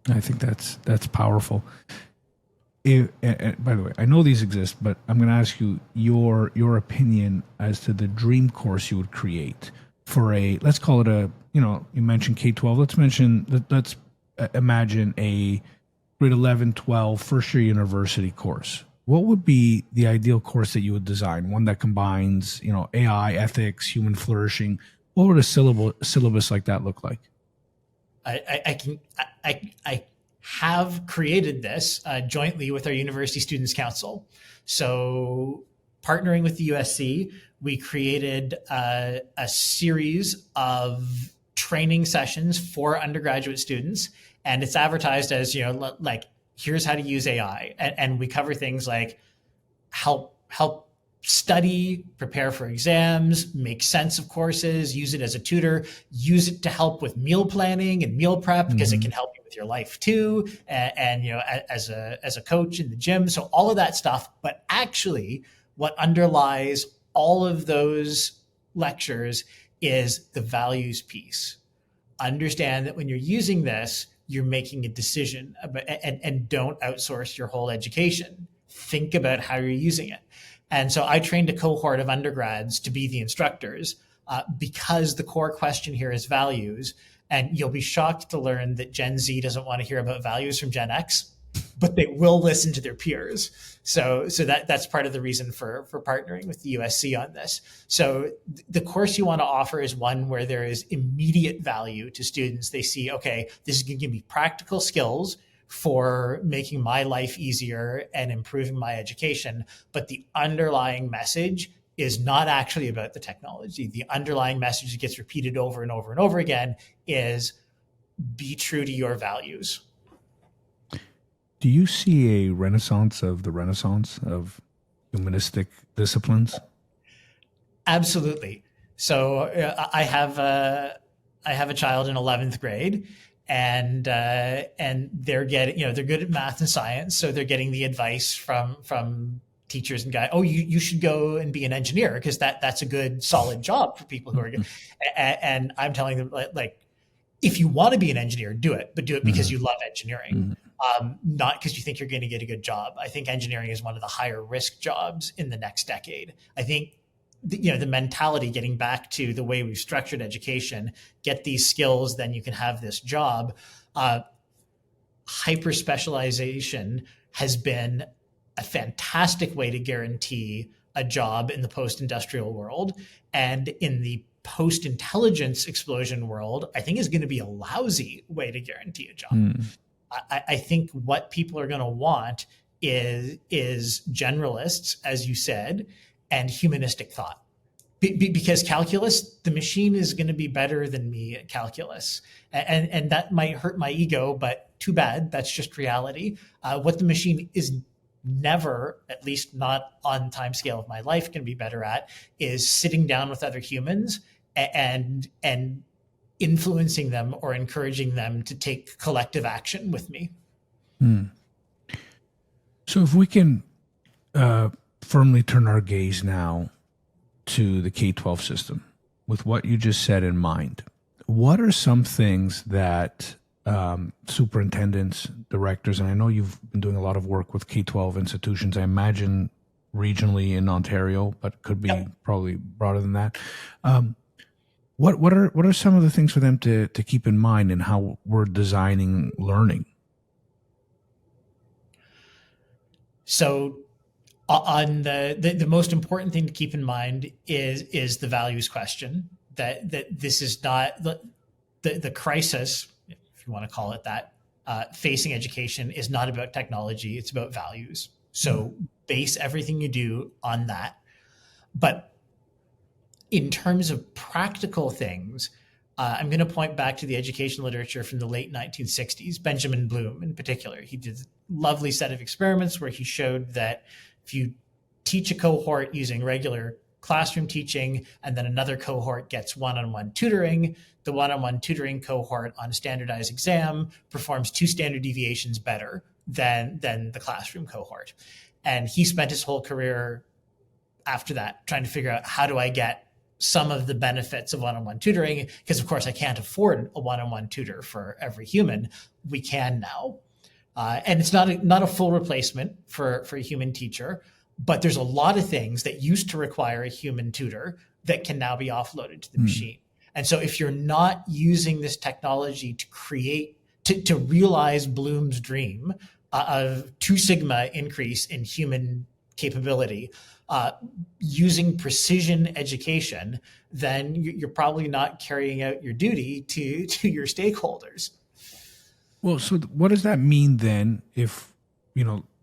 I think that's powerful. By the way, I know these exist, but I'm going to ask you your opinion as to the dream course you would create for let's call it you mentioned K-12. Let's imagine a grade 11, 12, first year university course. What would be the ideal course that you would design? One that combines, AI, ethics, human flourishing. What would a syllabus like that look like? I have created this jointly with our University Students' Council. So partnering with the USC, we created a series of training sessions for undergraduate students. And it's advertised as, like, here's how to use AI. And we cover things like help study, prepare for exams, make sense of courses, use it as a tutor, use it to help with meal planning and meal prep because it can help you with your life too. And as a coach in the gym. So all of that stuff. But actually, what underlies all of those lectures is the values piece. Understand that when you're using this, you're making a decision and don't outsource your whole education. Think about how you're using it. And so I trained a cohort of undergrads to be the instructors because the core question here is values. And you'll be shocked to learn that Gen Z doesn't want to hear about values from Gen X, but they will listen to their peers. So that's part of the reason for partnering with the USC on this. So the course you want to offer is one where there is immediate value to students. They see, okay, this is going to give me practical skills for making my life easier and improving my education. But the underlying message is not actually about the technology. The underlying message that gets repeated over and over and over again is be true to your values. Do you see a renaissance of humanistic disciplines? Absolutely. So I have a child in 11th grade, and they're getting, they're good at math and science, so they're getting the advice from teachers and guys. Oh, you should go and be an engineer because that's a good solid job for people who are good. And I'm telling them like if you want to be an engineer, do it, but do it because you love engineering. Not because you think you're going to get a good job. I think engineering is one of the higher risk jobs in the next decade. I think the mentality, getting back to the way we've structured education, get these skills, then you can have this job. Hyper-specialization has been a fantastic way to guarantee a job in the post-industrial world. And in the post-intelligence explosion world, I think is going to be a lousy way to guarantee a job. I think what people are going to want is generalists, as you said, and humanistic thought. Because calculus, the machine is going to be better than me at calculus. And that might hurt my ego, but too bad. That's just reality. What the machine is never, at least not on time scale of my life, can be better at is sitting down with other humans and influencing them or encouraging them to take collective action with me. So if we can firmly turn our gaze now to the K-12 system with what you just said in mind, what are some things that superintendents, directors, and I know you've been doing a lot of work with K-12 institutions, I imagine regionally in Ontario, but could be probably broader than that. What are some of the things for them to keep in mind in how we're designing learning? So on the most important thing to keep in mind is the values question, that this is not the crisis, if you want to call it that, facing education is not about technology, it's about values. So base everything you do on that. But in terms of practical things, I'm going to point back to the education literature from the late 1960s, Benjamin Bloom in particular. He did a lovely set of experiments where he showed that if you teach a cohort using regular classroom teaching and then another cohort gets one-on-one tutoring, the one-on-one tutoring cohort on a standardized exam performs 2 standard deviations better than the classroom cohort. And he spent his whole career after that trying to figure out, how do I get some of the benefits of one-on-one tutoring? Because of course I can't afford a one-on-one tutor for every human. We can now. And it's not a full replacement for a human teacher, but there's a lot of things that used to require a human tutor that can now be offloaded to the machine. And so if you're not using this technology to create, to realize Bloom's dream of 2 sigma increase in human capability, using precision education, then you're probably not carrying out your duty to your stakeholders. Well, so what does that mean then if,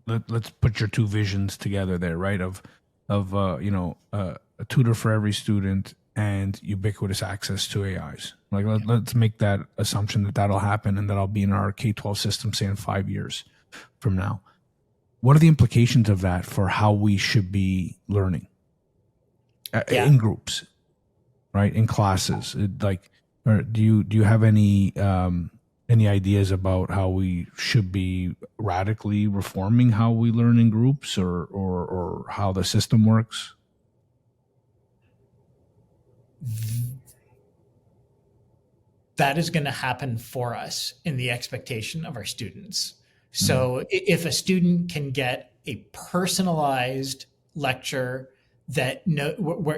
let's put your 2 visions together there, right? Of a tutor for every student and ubiquitous access to AIs. Like, let's make that assumption that that'll happen and that'll be in our K-12 system, say in 5 years from now. What are the implications of that for how we should be learning in groups, right? In classes, or do you have any ideas about how we should be radically reforming how we learn in groups, or how the system works? That is going to happen for us in the expectation of our students. So if a student can get a personalized lecture that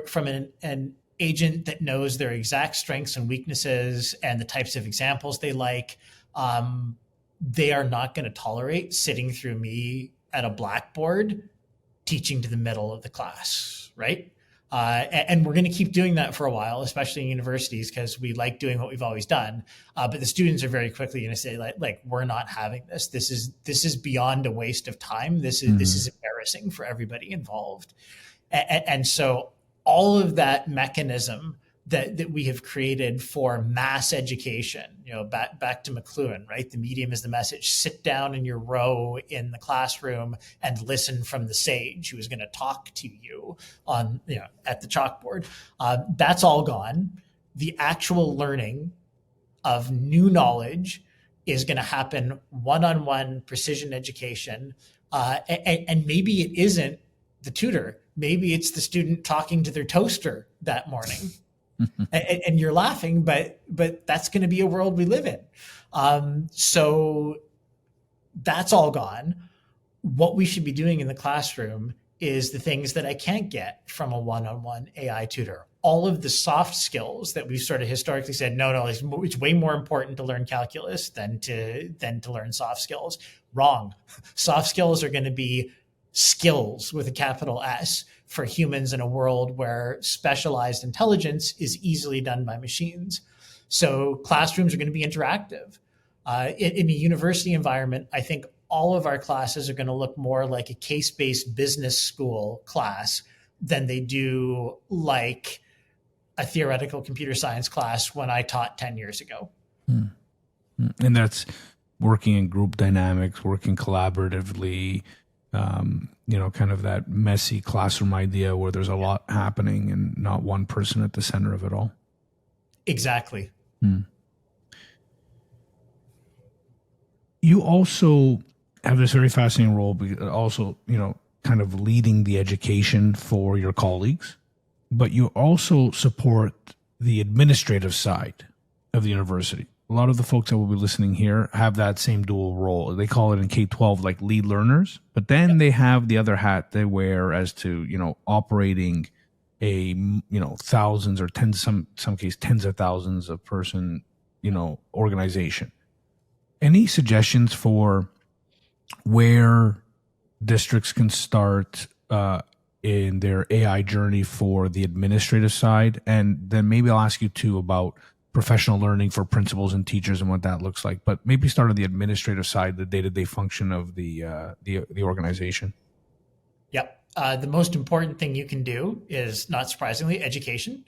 from an agent that knows their exact strengths and weaknesses and the types of examples they like, they are not going to tolerate sitting through me at a blackboard teaching to the middle of the class, right? And we're going to keep doing that for a while, especially in universities, because we like doing what we've always done. But the students are very quickly going to say, like, we're not having this. This is beyond a waste of time. This is embarrassing for everybody involved. And so all of that mechanism that we have created for mass education, back to McLuhan, right? The medium is the message. Sit down in your row in the classroom and listen from the sage who is going to talk to you on, at the chalkboard. That's all gone. The actual learning of new knowledge is going to happen one-on-one precision education. And maybe it isn't the tutor. Maybe it's the student talking to their toaster that morning. And you're laughing, but that's going to be a world we live in. So that's all gone. What we should be doing in the classroom is the things that I can't get from a one-on-one AI tutor. All of the soft skills that we've sort of historically said, no, it's way more important to learn calculus than to learn soft skills. Wrong. Soft skills are going to be skills with a capital S for humans in a world where specialized intelligence is easily done by machines. So classrooms are going to be interactive. In a university environment, I think all of our classes are going to look more like a case-based business school class than they do like a theoretical computer science class when I taught 10 years ago. And that's working in group dynamics, working collaboratively, kind of that messy classroom idea where there's a lot happening and not one person at the center of it all. Exactly. You also have this very fascinating role, also, kind of leading the education for your colleagues, but you also support the administrative side of the university. A lot of the folks that will be listening here have that same dual role. They call it in K-12 like lead learners, but then they have the other hat they wear as to, operating a, thousands or tens, some case tens of thousands of person, organization. Any suggestions for where districts can start in their AI journey for the administrative side? And then maybe I'll ask you too about professional learning for principals and teachers and what that looks like. But maybe start on the administrative side, the day-to-day function of the organization. Yep. The most important thing you can do is, not surprisingly, education.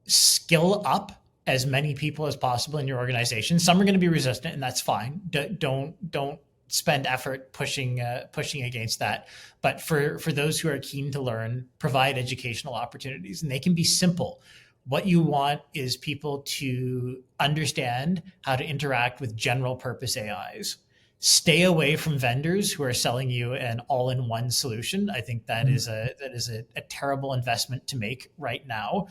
Skill up as many people as possible in your organization. Some are going to be resistant, and that's fine. Don't spend effort pushing against that. But for those who are keen to learn, provide educational opportunities, and they can be simple. What you want is people to understand how to interact with general purpose AIs. Stay away from vendors who are selling you an all-in-one solution. I think that is a terrible investment to make right now,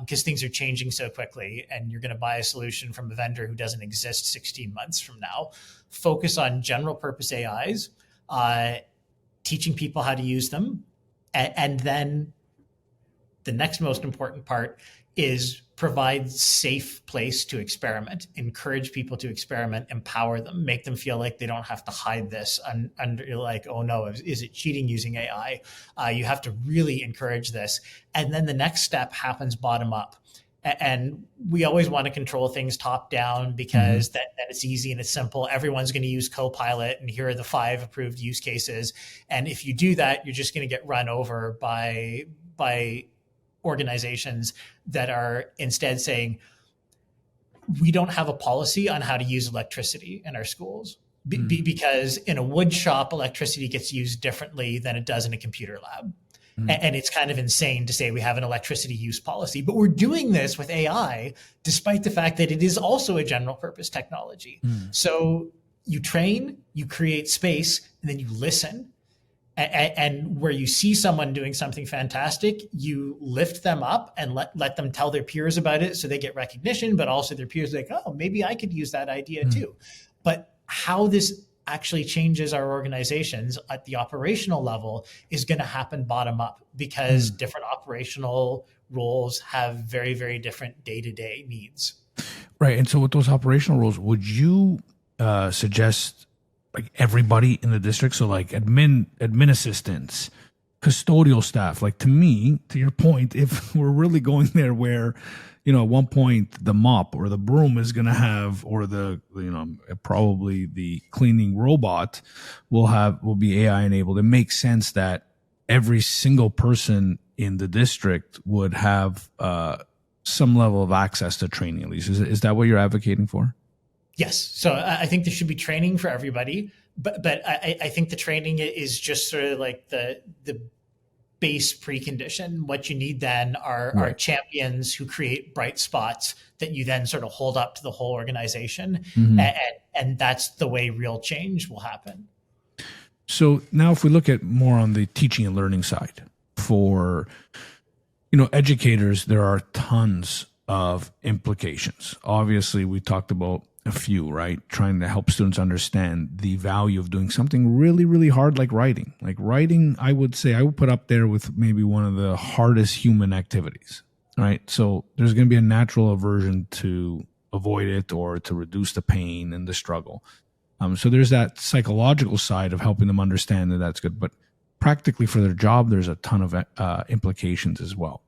because things are changing so quickly, and you're going to buy a solution from a vendor who doesn't exist 16 months from now. Focus on general purpose AIs, teaching people how to use them, and then the next most important part is provide safe place to experiment, encourage people to experiment, empower them, make them feel like they don't have to hide this under like, oh no, is it cheating using AI? You have to really encourage this. And then the next step happens bottom up. And we always want to control things top down because that it's easy and it's simple. Everyone's going to use Copilot, and here are the 5 approved use cases. And if you do that, you're just going to get run over by organizations that are instead saying, we don't have a policy on how to use electricity in our schools because in a wood shop, electricity gets used differently than it does in a computer lab. And it's kind of insane to say we have an electricity use policy, but we're doing this with AI, despite the fact that it is also a general purpose technology. So you train, you create space, and then you listen. And where you see someone doing something fantastic, you lift them up and let them tell their peers about it so they get recognition, but also their peers are like, oh, maybe I could use that idea too. But how this actually changes our organizations at the operational level is going to happen bottom up, because different operational roles have very, very different day-to-day needs. Right. And so with those operational roles, would you suggest like everybody in the district? So like admin assistants, custodial staff, like to me, to your point, if we're really going there where, at one point the mop or the broom is going to have, or the, probably the cleaning robot will be AI enabled. It makes sense that every single person in the district would have some level of access to training at least. Is that what you're advocating for? Yes. So I think there should be training for everybody, but I think the training is just sort of like the base precondition. What you need then are champions who create bright spots that you then sort of hold up to the whole organization. And that's the way real change will happen. So now if we look at more on the teaching and learning side for, educators, there are tons of implications. Obviously, we talked about a few, right? Trying to help students understand the value of doing something really, really hard like writing. Like writing, I would say I would put up there with maybe one of the hardest human activities, right? So there's going to be a natural aversion to avoid it or to reduce the pain and the struggle. So there's that psychological side of helping them understand that that's good. But practically for their job, there's a ton of implications as well.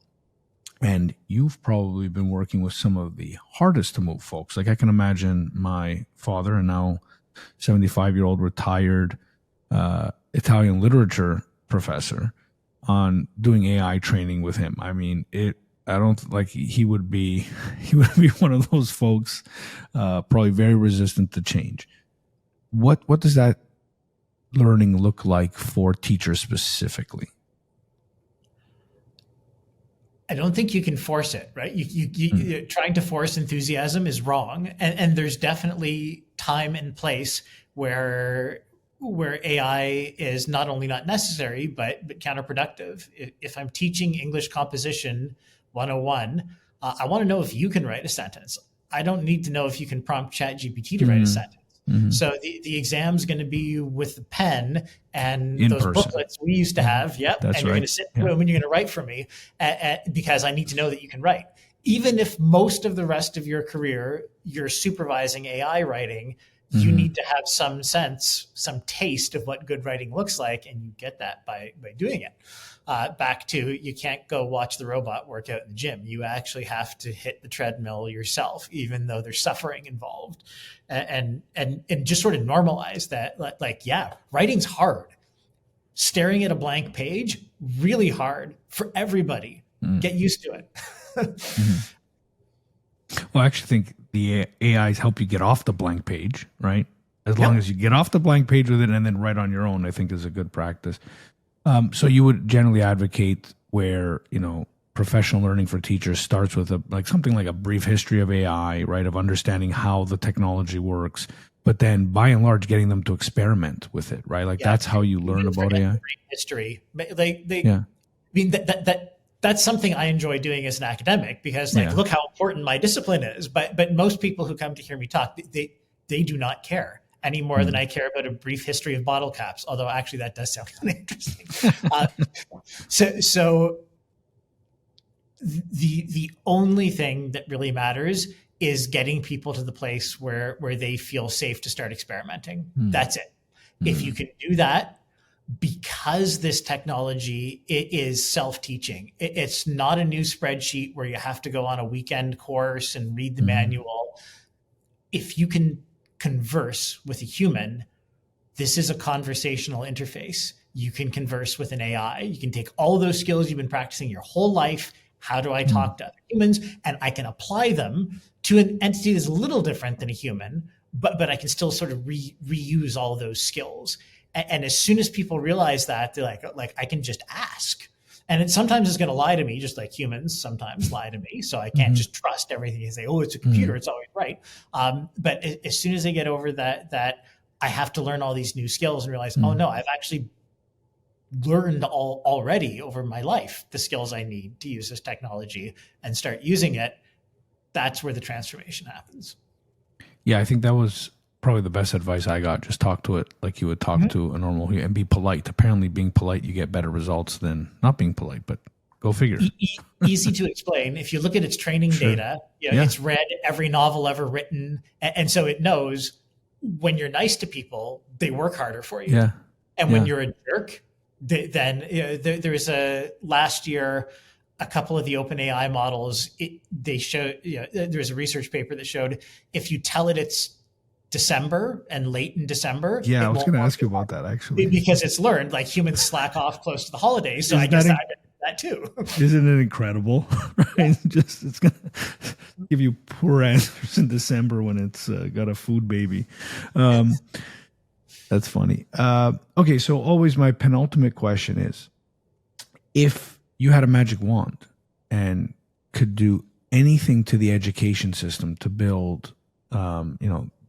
And you've probably been working with some of the hardest to move folks. Like I can imagine my father, and now 75-year-old retired Italian literature professor, on doing AI training with him. I mean, I don't like he would be one of those folks, probably very resistant to change. What does that learning look like for teachers specifically? I don't think you can force it, right? You trying to force enthusiasm is wrong, and there's definitely time and place where AI is not only not necessary but counterproductive. If I'm teaching English composition 101, I want to know if you can write a sentence. I don't need to know if you can prompt ChatGPT to write a sentence. So the exam's going to be with the pen and in those person. Booklets we used to have. Yep. That's and you're right. going to sit in the room and you're going to write for me because I need to know that you can write. Even if most of the rest of your career you're supervising AI writing, you need to have some sense, some taste of what good writing looks like, and you get that by doing it. Back to, you can't go watch the robot work out in the gym. You actually have to hit the treadmill yourself, even though there's suffering involved, and just sort of normalize that. Like, yeah, writing's hard. Staring at a blank page, really hard for everybody. Get used to it. Well, I actually think the AIs help you get off the blank page, right? As long as you get off the blank page with it and then write on your own, I think is a good practice. So you would generally advocate where, professional learning for teachers starts with something like a brief history of AI, right? Of understanding how the technology works, but then by and large, getting them to experiment with it, right? Like that's how you learn about AI. History. I mean, that's something I enjoy doing as an academic because look how important my discipline is. But most people who come to hear me talk, they do not care any more than I care about a brief history of bottle caps. Although actually that does sound kind of interesting. So the only thing that really matters is getting people to the place where they feel safe to start experimenting. That's it. If you can do that, because this technology, it is self-teaching. It's not a new spreadsheet where you have to go on a weekend course and read the manual. If you can converse with a human, this is a conversational interface. You can converse with an AI. You can take all those skills you've been practicing your whole life. How do I talk to other humans? And I can apply them to an entity that's a little different than a human, but I can still sort of reuse all those skills. And as soon as people realize that, they're like I can just ask. And it sometimes is going to lie to me, just like humans sometimes lie to me. So I can't just trust everything and say, oh, it's a computer, it's always right. But as soon as they get over that I have to learn all these new skills and realize, oh no, I've actually learned already over my life the skills I need to use this technology and start using it, that's where the transformation happens. Yeah, I think that was probably the best advice I got. Just talk to it like you would talk to a normal human and be polite. Apparently being polite, you get better results than not being polite, but go figure. Easy to explain. If you look at its training data, it's read every novel ever written. And so it knows when you're nice to people, they work harder for you. Yeah. And when you're a jerk, there was last year, a couple of the OpenAI models, they showed, there was a research paper that showed if you tell it it's December and late in December. Yeah, I was going to ask you about that actually. Because it's learned like humans slack off close to the holidays. So I guess that too. Isn't it incredible? Right? It's going to give you poor answers in December when it's got a food baby. That's funny. Okay, so always my penultimate question is, if you had a magic wand and could do anything to the education system to build,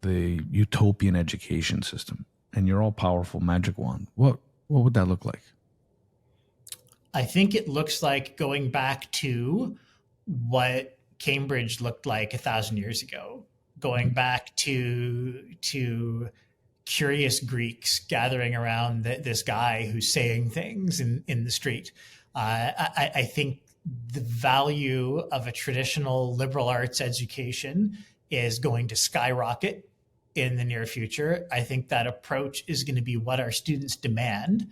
the utopian education system, and you're all powerful magic wand, what would that look like? I think it looks like going back to what Cambridge looked like 1,000 years ago, going back to curious Greeks gathering around this guy who's saying things in the street. I think the value of a traditional liberal arts education is going to skyrocket in the near future. I think that approach is going to be what our students demand.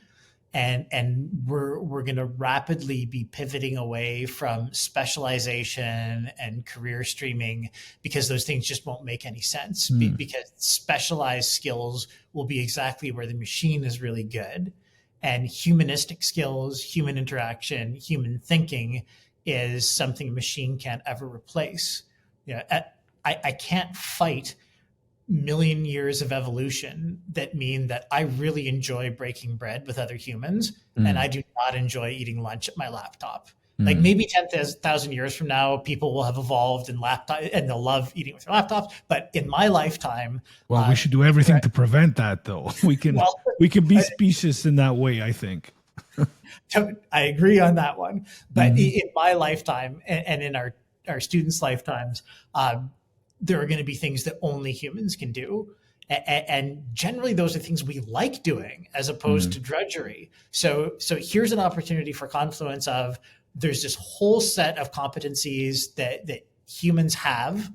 and we're going to rapidly be pivoting away from specialization and career streaming, because those things just won't make any sense. Because specialized skills will be exactly where the machine is really good, and humanistic skills, human interaction, human thinking is something a machine can't ever replace. I can't fight million years of evolution that mean that I really enjoy breaking bread with other humans, and I do not enjoy eating lunch at my laptop. Like maybe 10,000 years from now, people will have evolved and they'll love eating with their laptops. But in my lifetime, we should do everything to prevent that, though. We can be specious in that way, I think. I agree on that one. But in my lifetime and in our students' lifetimes, there are going to be things that only humans can do. And generally, those are things we like doing as opposed to drudgery. So here's an opportunity for confluence of, there's this whole set of competencies that humans have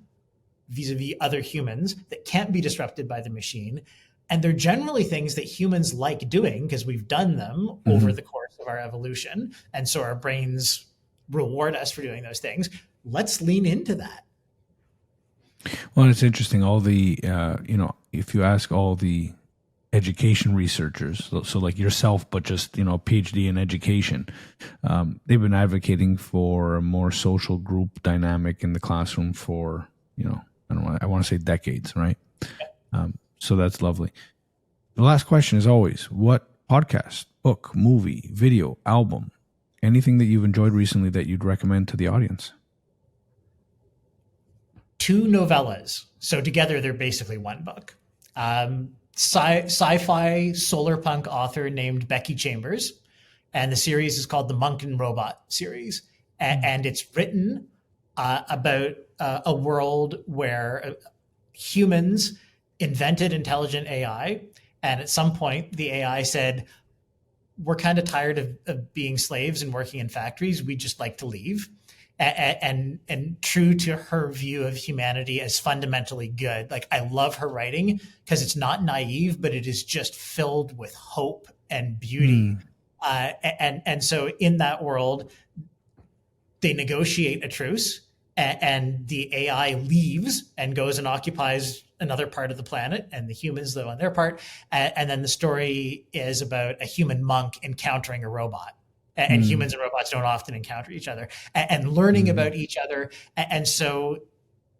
vis-a-vis other humans that can't be disrupted by the machine. And they're generally things that humans like doing because we've done them over the course of our evolution. And so our brains reward us for doing those things. Let's lean into that. Well, it's interesting. All the, if you ask all the education researchers, so like yourself, but just, PhD in education, they've been advocating for a more social group dynamic in the classroom for, I want to say decades, right? So that's lovely. The last question is always, what podcast, book, movie, video, album, anything that you've enjoyed recently that you'd recommend to the audience? 2 novellas. So together, they're basically one book. Sci-fi solar punk author named Becky Chambers. And the series is called the Monk and Robot series. And it's written about a world where humans invented intelligent AI. And at some point, the AI said, we're kind of tired of being slaves and working in factories. We just like to leave. And true to her view of humanity as fundamentally good. Like, I love her writing because it's not naive, but it is just filled with hope and beauty. And so in that world, they negotiate a truce, and the AI leaves and goes and occupies another part of the planet, and the humans live on their part. And then the story is about a human monk encountering a robot. And humans and robots don't often encounter each other, and learning about each other. And so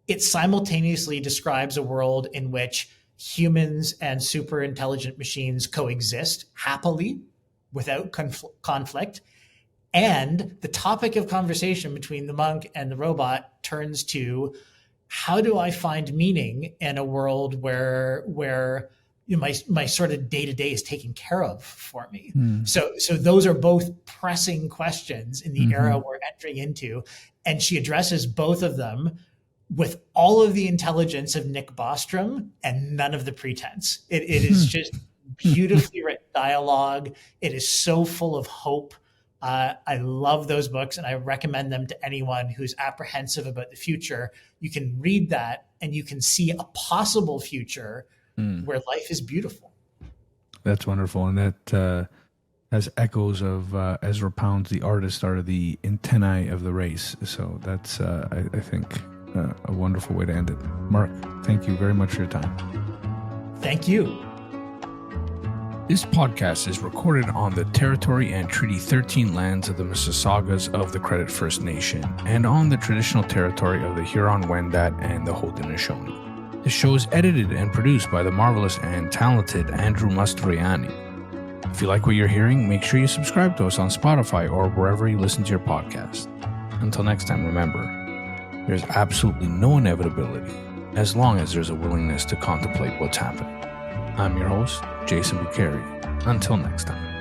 it simultaneously describes a world in which humans and super intelligent machines coexist happily without conflict. And the topic of conversation between the monk and the robot turns to, how do I find meaning in a world where my sort of day-to-day is taken care of for me. So those are both pressing questions in the era we're entering into. And she addresses both of them with all of the intelligence of Nick Bostrom and none of the pretense. It is just beautifully written dialogue. It is so full of hope. I love those books, and I recommend them to anyone who's apprehensive about the future. You can read that and you can see a possible future where life is beautiful. That's wonderful. And that has echoes of Ezra Pound's The Artist Are the Antennae of the Race. So that's, I think, a wonderful way to end it. Mark, thank you very much for your time. Thank you. This podcast is recorded on the territory and Treaty 13 lands of the Mississaugas of the Credit First Nation and on the traditional territory of the Huron-Wendat and the Haudenosaunee. The show is edited and produced by the marvelous and talented Andrew Mastroianni. If you like what you're hearing, make sure you subscribe to us on Spotify or wherever you listen to your podcast. Until next time, remember, there's absolutely no inevitability as long as there's a willingness to contemplate what's happening. I'm your host, Jason Bucheri. Until next time.